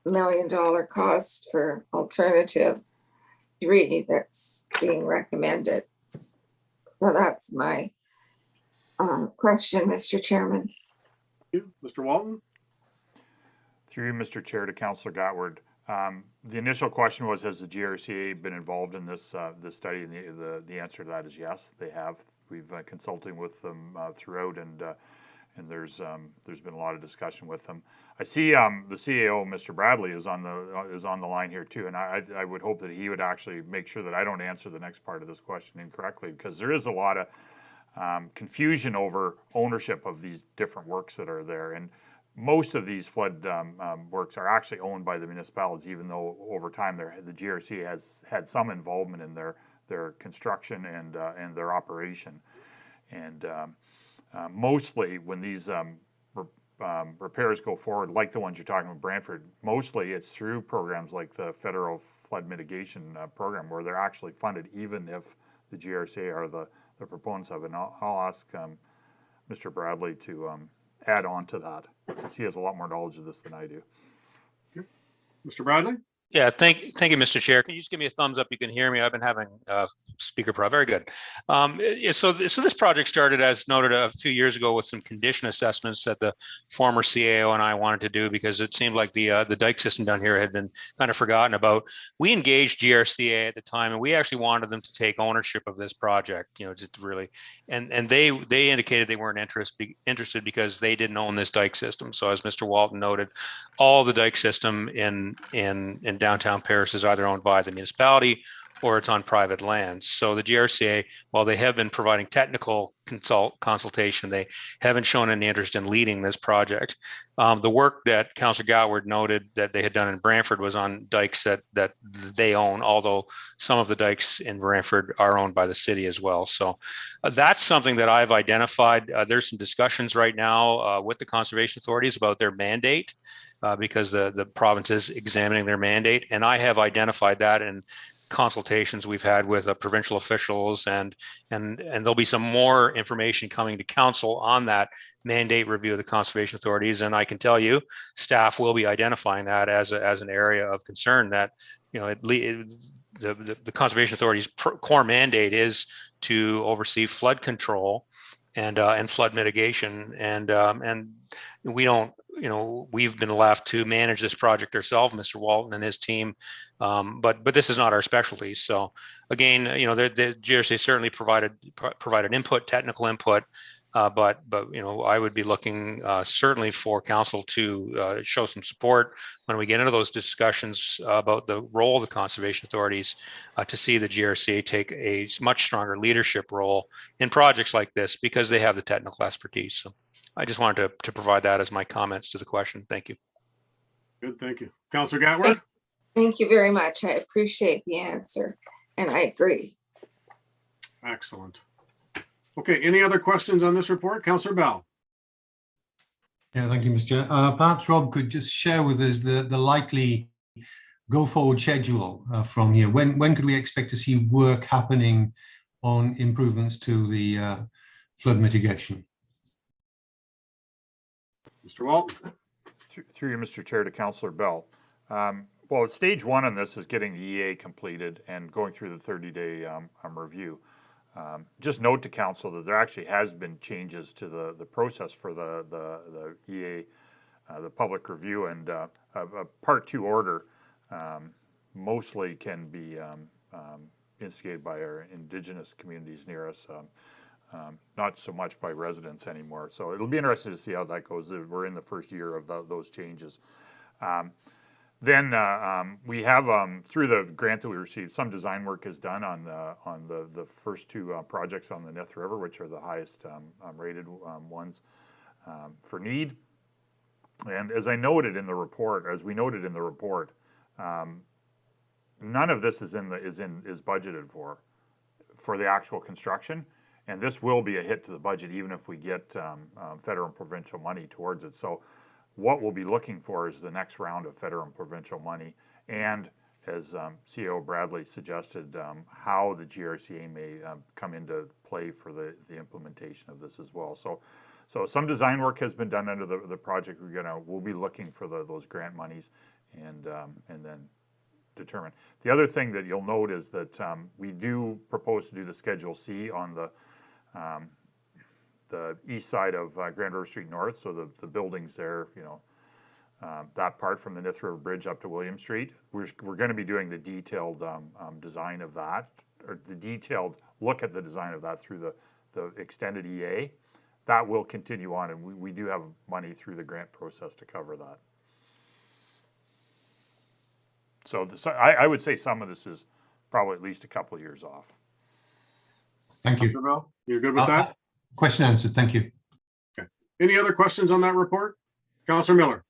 million cost for alternative 3 that's being recommended. So that's my question, Mr. Chairman. Thank you. Mr. Walton. Through you, Mr. Chair, to Councillor Gatward. The initial question was, has the GRCA been involved in this this study? And the answer to that is yes, they have. We've been consulting with them throughout, and there's been a lot of discussion with them. I see the CAO, Mr. Bradley, is on the line here too, and I would hope that he would actually make sure that I don't answer the next part of this question incorrectly, because there is a lot of confusion over ownership of these different works that are there, and most of these flood works are actually owned by the municipalities, even though over time the GRC has had some involvement in their construction and their operation. And mostly when these repairs go forward, like the ones you're talking about, Brantford, mostly it's through programs like the federal flood mitigation program, where they're actually funded, even if the GRC are the proponents of it. And I'll ask Mr. Bradley to add on to that, since he has a lot more knowledge of this than I do. Mr. Bradley? Yeah, thank you, Mr. Chair. Can you just give me a thumbs up? You can hear me. I've been having speaker problem. Very good. So this project started, as noted, a few years ago with some condition assessments that the former CAO and I wanted to do, because it seemed like the dike system down here had been kind of forgotten about. We engaged GRCA at the time, and we actually wanted them to take ownership of this project. Just really, and they indicated they weren't interested because they didn't own this dike system. So as Mr. Walton noted, all the dike system in downtown Paris is either owned by the municipality or it's on private lands. So the GRCA, while they have been providing technical consultation, they haven't shown any interest in leading this project. The work that Councillor Gatward noted that they had done in Brantford was on dikes that they own, although some of the dikes in Brantford are owned by the city as well. So that's something that I've identified. There's some discussions right now with the conservation authorities about their mandate, because the province is examining their mandate, and I have identified that in consultations we've had with provincial officials, and there'll be some more information coming to council on that mandate review of the conservation authorities. And I can tell you, staff will be identifying that as an area of concern, that the conservation authority's core mandate is to oversee flood control and flood mitigation. And we don't, we've been left to manage this project ourselves, Mr. Walton and his team. But this is not our specialty. So again, the GRC certainly provided input, technical input. But I would be looking certainly for council to show some support when we get into those discussions about the role of the conservation authorities, to see the GRC take a much stronger leadership role in projects like this, because they have the technical expertise. So I just wanted to provide that as my comments to the question. Thank you. Good, thank you. Councillor Gatward? Thank you very much. I appreciate the answer, and I agree. Excellent. Okay, any other questions on this report? Councillor Bell. Yeah, thank you, Mr. Chair. Perhaps Rob could just share with us the likely go forward schedule from here. When could we expect to see work happening on improvements to the flood mitigation? Mr. Walton. Through you, Mr. Chair, to Councillor Bell. Well, stage one on this is getting the EA completed and going through the 30-day review. Just note to council that there actually has been changes to the process for the EA, the public review, and a part 2 order mostly can be instigated by our Indigenous communities near us, not so much by residents anymore. So it'll be interesting to see how that goes. We're in the first year of those changes. Then we have, through the grant that we received, some design work is done on the first 2 projects on the Nith River, which are the highest rated ones for need. And as I noted in the report, none of this is budgeted for the actual construction, and this will be a hit to the budget even if we get federal and provincial money towards it. So what we'll be looking for is the next round of federal and provincial money, and as CEO Bradley suggested, how the GRCA may come into play for the implementation of this as well. So some design work has been done under the project. We'll be looking for those grant monies and then determine. The other thing that you'll note is that we do propose to do the Schedule C on the east side of Grand River Street North, so the buildings there, that part from the Nith River Bridge up to William Street. We're going to be doing the detailed design of that, or the detailed look at the design of that through the extended EA. That will continue on, and we do have money through the grant process to cover that. So I would say some of this is probably at least a couple of years off. Thank you. Councillor Bell, you're good with that? Question answered. Thank you. Okay. Any other questions on that report? Councillor Miller.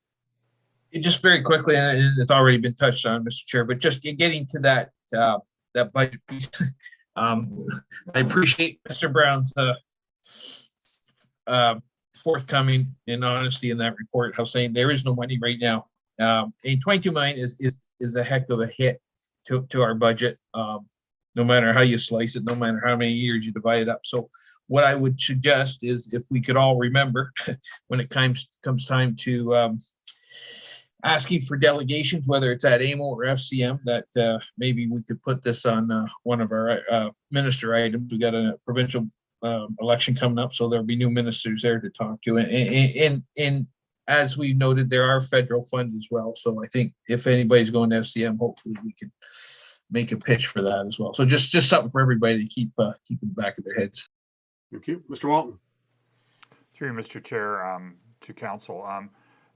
Just very quickly, and it's already been touched on, Mr. Chair, but just getting to that budget piece. I appreciate Mr. Brown's forthcoming and honesty in that report, how saying there is no money right now. And 22 million is a heck of a hit to our budget, no matter how you slice it, no matter how many years you divide it up. So what I would suggest is, if we could all remember when it comes time to asking for delegations, whether it's at AMO or FCM, that maybe we could put this on one of our minister items. We got a provincial election coming up, so there'll be new ministers there to talk to. And as we noted, there are federal funds as well. So I think if anybody's going to FCM, hopefully we can make a pitch for that as well. So just something for everybody to keep in the back of their heads. Thank you. Mr. Walton. Through you, Mr. Chair, to council.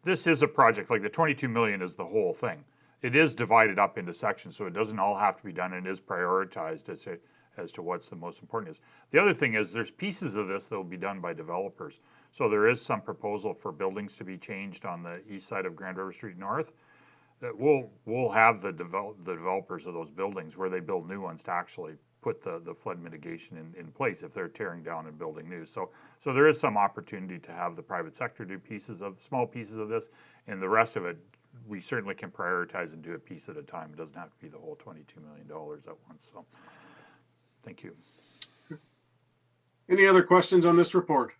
This is a project, like the 22 million is the whole thing. It is divided up into sections, so it doesn't all have to be done, and is prioritized as to what's the most important is. The other thing is there's pieces of this that will be done by developers. So there is some proposal for buildings to be changed on the east side of Grand River Street North. That we'll have the developers of those buildings, where they build new ones, to actually put the flood mitigation in place if they're tearing down and building new. So there is some opportunity to have the private sector do small pieces of this, and the rest of it we certainly can prioritize and do a piece at a time. It doesn't have to be the whole $22 million at once. So thank you. Any other questions on this report?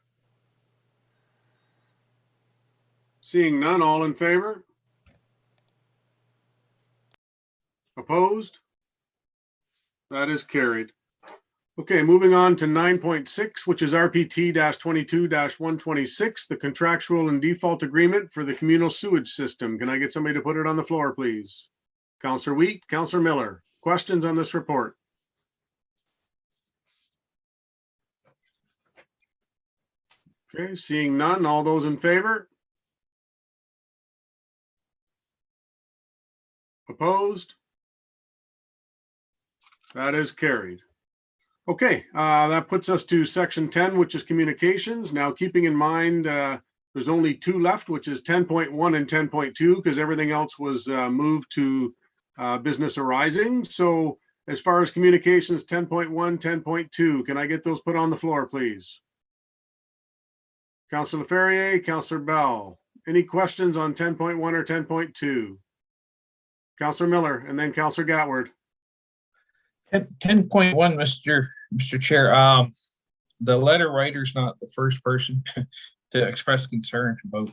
Seeing none, all in favor? Opposed? That is carried. Okay, moving on to 9.6, which is RPT-22-126, the contractual and default agreement for the communal sewage system. Can I get somebody to put it on the floor, please? Councillor Wheat, Councillor Miller, questions on this report? Okay, seeing none, all those in favor? Opposed? That is carried. Okay, that puts us to section 10, which is communications. Now, keeping in mind, there's only two left, which is 10.1 and 10.2, because everything else was moved to business arising. So as far as communications, 10.1, 10.2, can I get those put on the floor, please? Councillor Ferrier, Councillor Bell, any questions on 10.1 or 10.2? Councillor Miller, and then Councillor Gatward. 10.1, Mr. Chair. The letter writer's not the first person to express concern about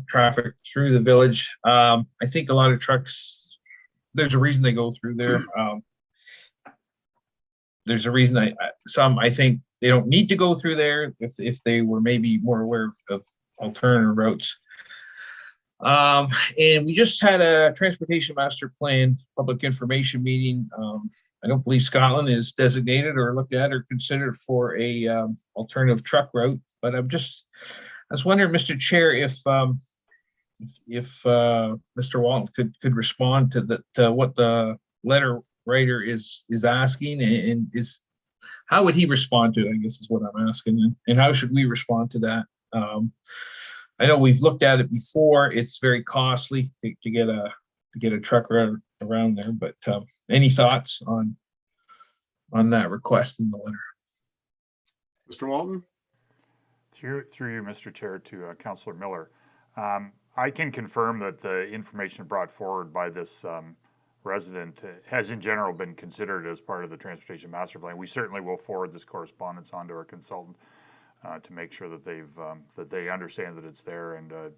traffic through the village. I think a lot of trucks, there's a reason they go through there. There's a reason I think they don't need to go through there if they were maybe more aware of alternative routes. And we just had a transportation master plan public information meeting. I don't believe Scotland is designated or looked at or considered for a alternative truck route, but I was wondering, Mr. Chair, if Mr. Walton could respond to what the letter writer is asking, and how would he respond to it, I guess is what I'm asking, and how should we respond to that? I know we've looked at it before. It's very costly to get a truck around there, but any thoughts on that request in the letter? Mr. Walton? Through you, Mr. Chair, to Councillor Miller. I can confirm that the information brought forward by this resident has in general been considered as part of the Transportation Master Plan. We certainly will forward this correspondence on to our consultant to make sure that they understand that it's there and that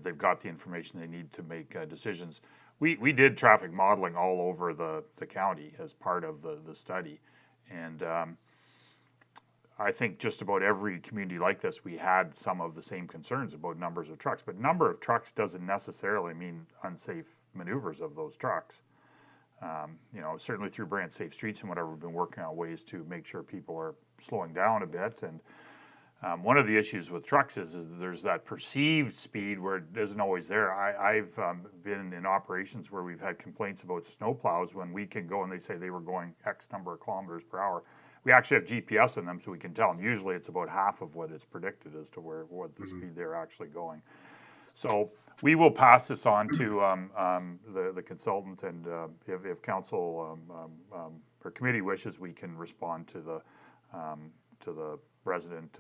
they've got the information they need to make decisions. We did traffic modeling all over the county as part of the study, and I think just about every community like this, we had some of the same concerns about numbers of trucks, but number of trucks doesn't necessarily mean unsafe maneuvers of those trucks. You know, certainly through Brant Safe Streets and whatever, we've been working on ways to make sure people are slowing down a bit. And one of the issues with trucks is there's that perceived speed where it isn't always there. I've been in operations where we've had complaints about snowplows when we can go and they say they were going X number of kilometers per hour. We actually have GPS in them so we can tell, and usually it's about half of what it's predicted as to what the speed they're actually going. So we will pass this on to the consultant, and if council or committee wishes, we can respond to the resident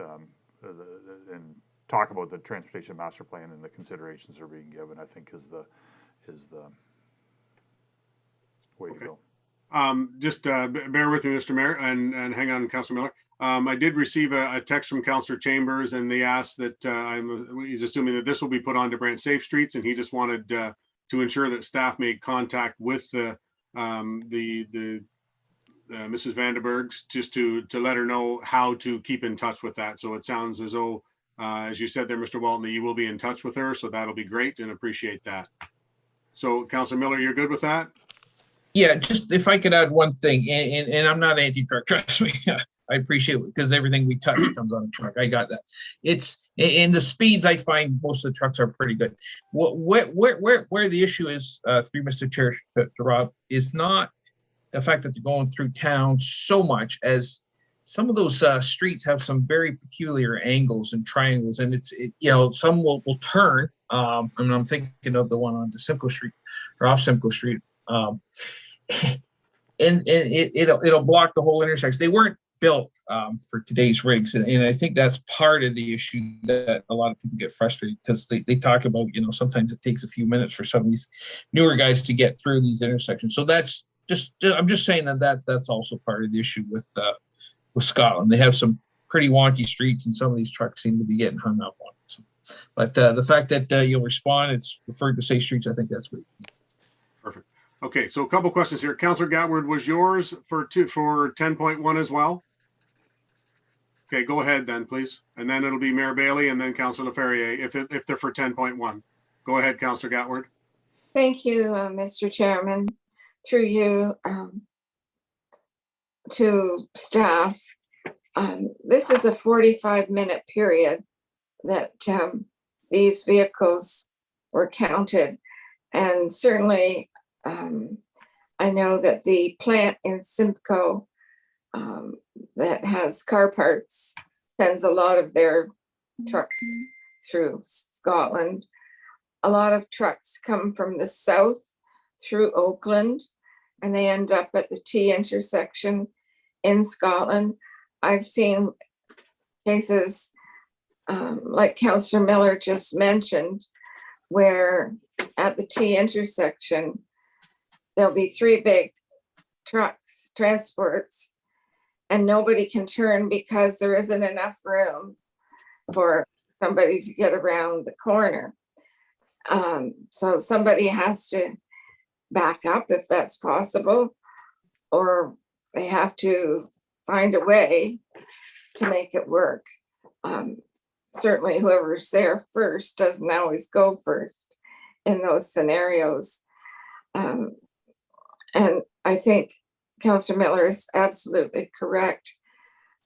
and talk about the transportation master plan and the considerations are being given. I think is the way to go. Just bear with me, Mr. Mayor, and hang on, Councilor Miller. I did receive a text from Councillor Chambers, and they asked that he's assuming that this will be put on to Brant Safe Streets, and he just wanted to ensure that staff made contact with the Mrs. Vandenbergs just to let her know how to keep in touch with that. So it sounds as though, as you said there, Mr. Walton, that you will be in touch with her, so that'll be great and appreciate that. So Councillor Miller, you're good with that? Yeah, just if I could add one thing, and I'm not anti-truck, trust me. I appreciate it because everything we touch comes on a truck. I got that. It's in the speeds. I find most of the trucks are pretty good. Where the issue is, through Mr. Chair to Rob, is not the fact that they're going through town so much as some of those streets have some very peculiar angles and triangles, and some will turn. And I'm thinking of the one on the Simcoe Street or off Simcoe Street. And it'll block the whole intersection. They weren't built for today's rigs, and I think that's part of the issue that a lot of people get frustrated because they talk about, sometimes it takes a few minutes for some of these newer guys to get through these intersections. So that's I'm just saying that's also part of the issue with Scotland. They have some pretty wonky streets, and some of these trucks seem to be getting hung up on. So, but the fact that you'll respond, it's referred to safe streets, I think that's great. Perfect. Okay. Okay, so a couple questions here. Councillor Gatward, was yours for 10.1 as well? Okay, go ahead then, please. And then it'll be Mayor Bailey and then Councillor Ferrier if they're for 10.1. Go ahead, Councillor Gatward. Thank you, Mr. Chairman. Through you to staff. This is a 45-minute period that these vehicles were counted. And certainly, I know that the plant in Simcoe that has car parts sends a lot of their trucks through Scotland. A lot of trucks come from the south through Oakland, and they end up at the T intersection in Scotland. I've seen cases like Councillor Miller just mentioned, where at the T intersection, there'll be 3 big trucks, transports, and nobody can turn because there isn't enough room for somebody to get around the corner. So somebody has to back up if that's possible, or they have to find a way to make it work. Certainly whoever's there first doesn't always go first in those scenarios. And I think Councillor Miller is absolutely correct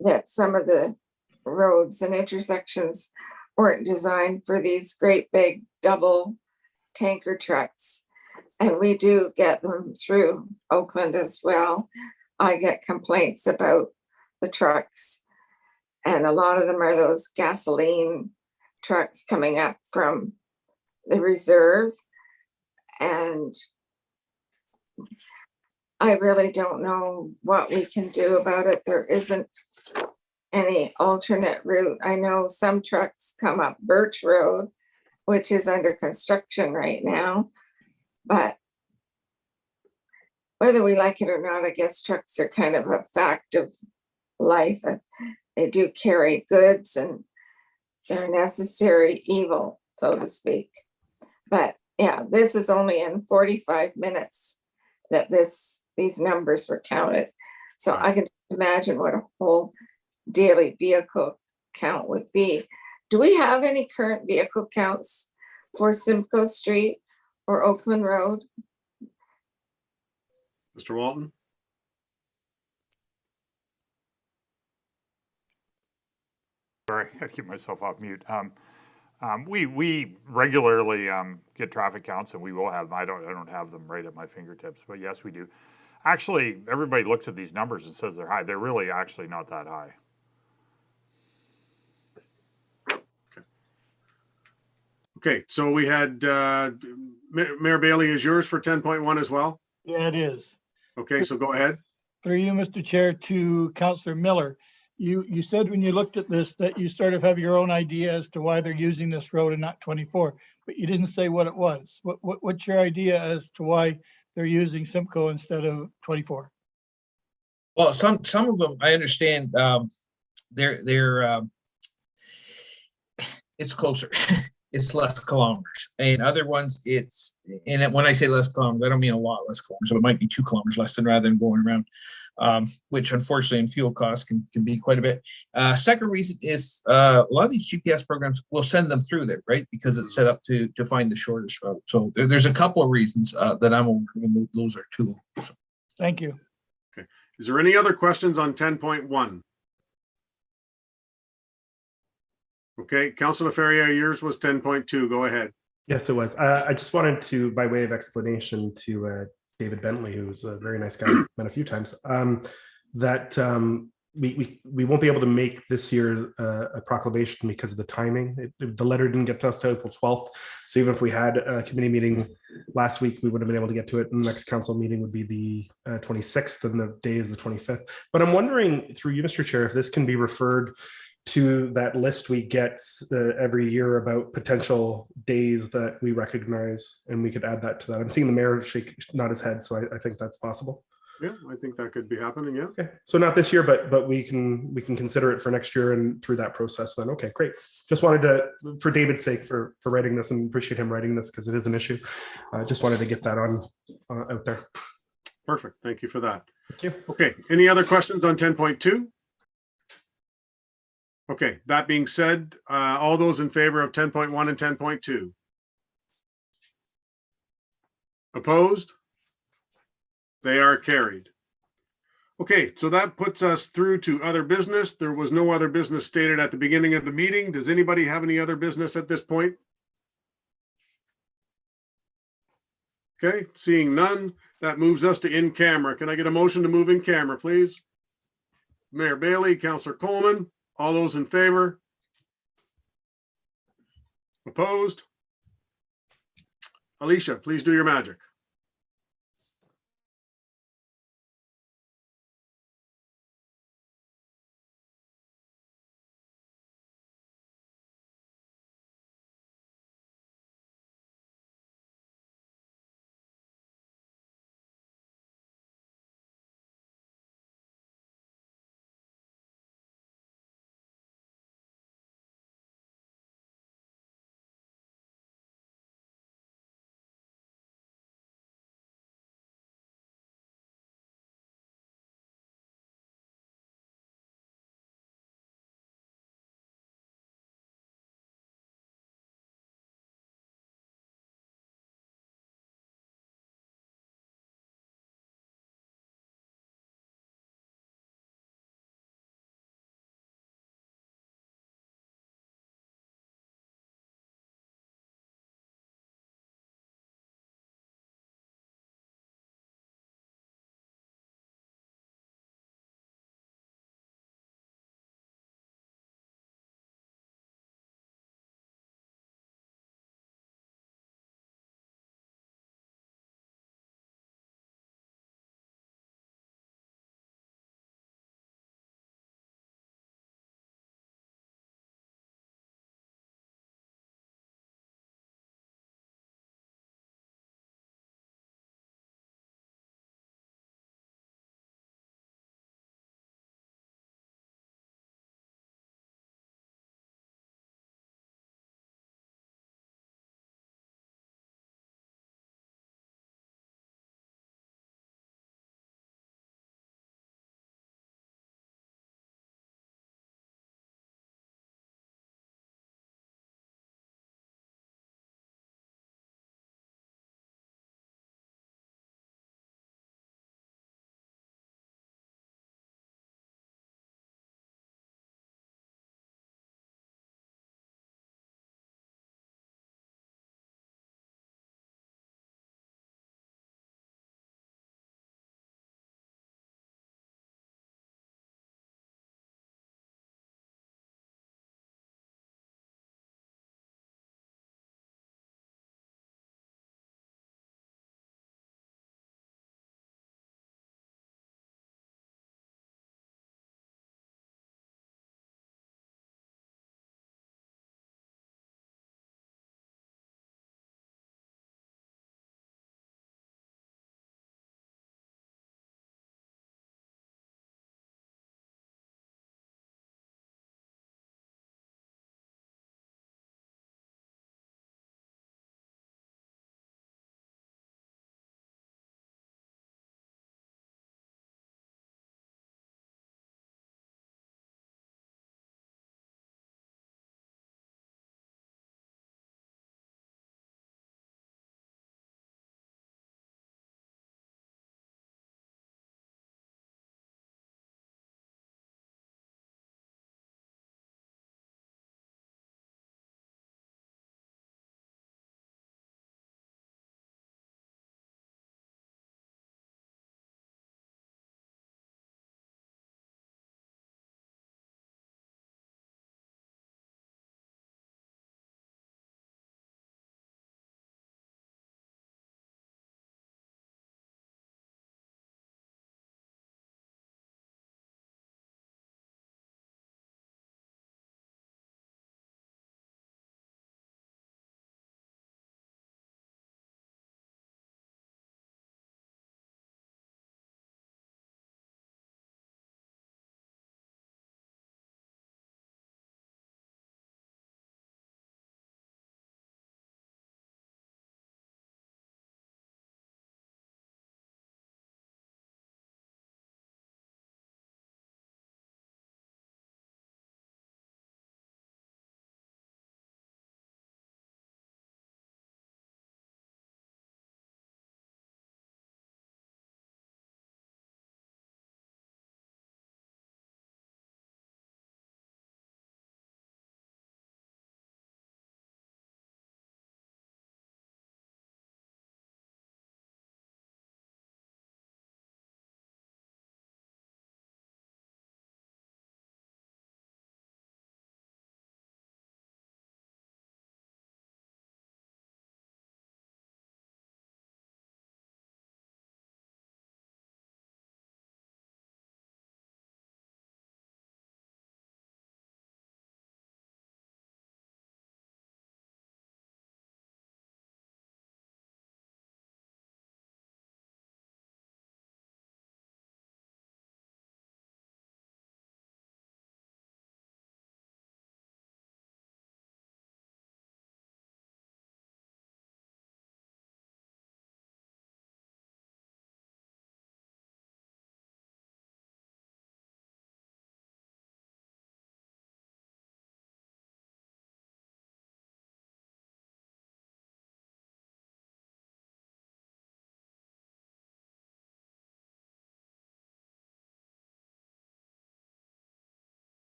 that some of the roads and intersections weren't designed for these great big double tanker trucks. And we do get them through Oakland as well. I get complaints about the trucks, and a lot of them are those gasoline trucks coming up from the reserve. And I really don't know what we can do about it. There isn't any alternate route. I know some trucks come up Birch Road, which is under construction right now. But whether we like it or not, I guess trucks are kind of a fact of life. They do carry goods and they're a necessary evil, so to speak. But yeah, this is only in 45 minutes that these numbers were counted. So I can imagine what a whole daily vehicle count would be. Do we have any current vehicle counts for Simcoe Street or Oakland Road? Mr. Walton? Sorry, I keep myself off mute. We regularly get traffic counts, and we will have them. I don't have them right at my fingertips, but yes, we do. Actually, everybody looks at these numbers and says they're high. They're really actually not that high. Okay, so we had Mayor Bailey, is yours for 10.1 as well? Yeah, it is. Okay, so go ahead. Through you, Mr. Chair, to Councillor Miller. You said when you looked at this that you sort of have your own idea as to why they're using this road and not 24, but you didn't say what it was. What's your idea as to why they're using Simcoe instead of 24? Well, some of them I understand. They're it's closer. It's less kilometers, and other ones and when I say less kilometers, I don't mean a lot less kilometers. So it might be 2 kilometers less than rather than going around, which unfortunately in fuel costs can be quite a bit. Second reason is a lot of these GPS programs will send them through there, right? Because it's set up to find the shortest route. So there's a couple of reasons that I'm aware of, and those are 2. Thank you. Okay. Is there any other questions on 10.1? Okay, Councillor Ferrier, yours was 10.2. Go ahead. Yes, it was. I just wanted to, by way of explanation to David Bentley, who's a very nice guy, met a few times, that we won't be able to make this year a proclamation because of the timing. The letter didn't get to us till April 12th. So even if we had a committee meeting last week, we would have been able to get to it. And the next council meeting would be the 26th, and the day is the 25th. But I'm wondering, through you, Mr. Chair, if this can be referred to that list we get every year about potential days that we recognize, and we could add that to that. I'm seeing the mayor nod his head, so I think that's possible. Yeah, I think that could be happening. Yeah. Okay, so not this year, but we can consider it for next year and through that process then. Okay, great. Just wanted to, for David's sake, for writing this, and appreciate him writing this because it is an issue. Just wanted to get that on out there. Perfect. Thank you for that. Thank you. Okay, any other questions on 10.2? Okay, that being said, all those in favor of 10.1 and 10.2? Opposed? They are carried. Okay, so that puts us through to other business. There was no other business stated at the beginning of the meeting. Does anybody have any other business at this point? Okay, seeing none, that moves us to in camera. Can I get a motion to move in camera, please? Mayor Bailey, Councillor Coleman, all those in favor? Opposed? Alicia, please do your magic.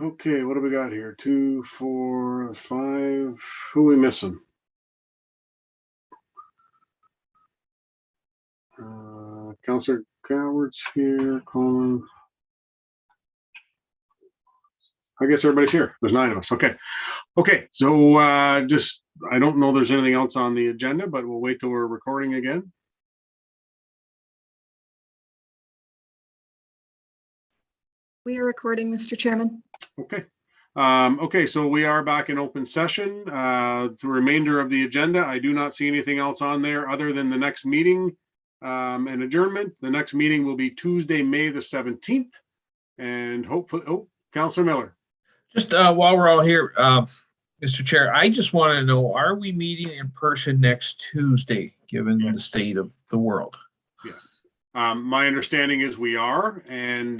Okay, what do we got here? 2, 4, that's 5. Who are we missing? Councillor Coward's here, Colin. I guess everybody's here. There's 9 of us. Okay. Okay, so I don't know there's anything else on the agenda, but we'll wait till we're recording again. We are recording, Mr. Chairman. Okay. Okay, so we are back in open session. The remainder of the agenda, I do not see anything else on there other than the next meeting and adjournment. The next meeting will be Tuesday, May the 17th. And hopefully, Councillor Miller. Just while we're all here, Mr. Chair, I just want to know, are we meeting in person next Tuesday, given the state of the world? Yes. My understanding is we are, and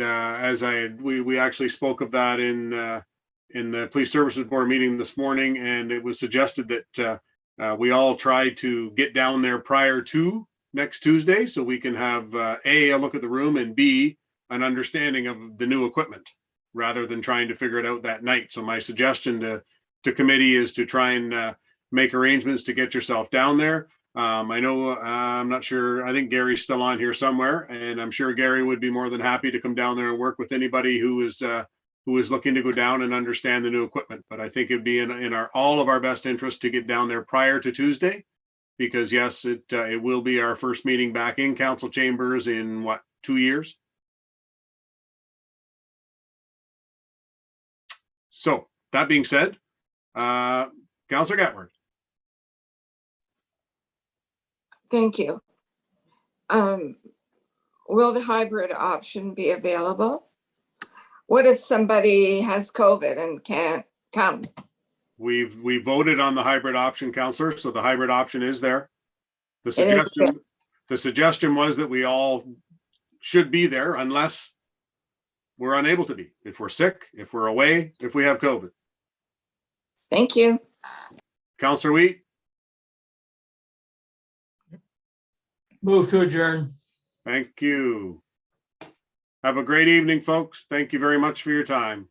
we actually spoke of that in the Police Services Board meeting this morning, and it was suggested that we all try to get down there prior to next Tuesday, so we can have A, look at the room, and B, an understanding of the new equipment, rather than trying to figure it out that night. So my suggestion to committee is to try and make arrangements to get yourself down there. I know, I'm not sure, I think Gary's still on here somewhere, and I'm sure Gary would be more than happy to come down there and work with anybody who is looking to go down and understand the new equipment. But I think it'd be in all of our best interest to get down there prior to Tuesday, because yes, it will be our first meeting back in council chambers in what, 2 years? So that being said, Councillor Gatward. Thank you. Will the hybrid option be available? What if somebody has COVID and can't come? We voted on the hybrid option, Councillor, so the hybrid option is there. The suggestion was that we all should be there unless we're unable to be. If we're sick, if we're away, if we have COVID. Thank you. Councillor Wheat. Move to adjourn. Thank you. Have a great evening, folks. Thank you very much for your time.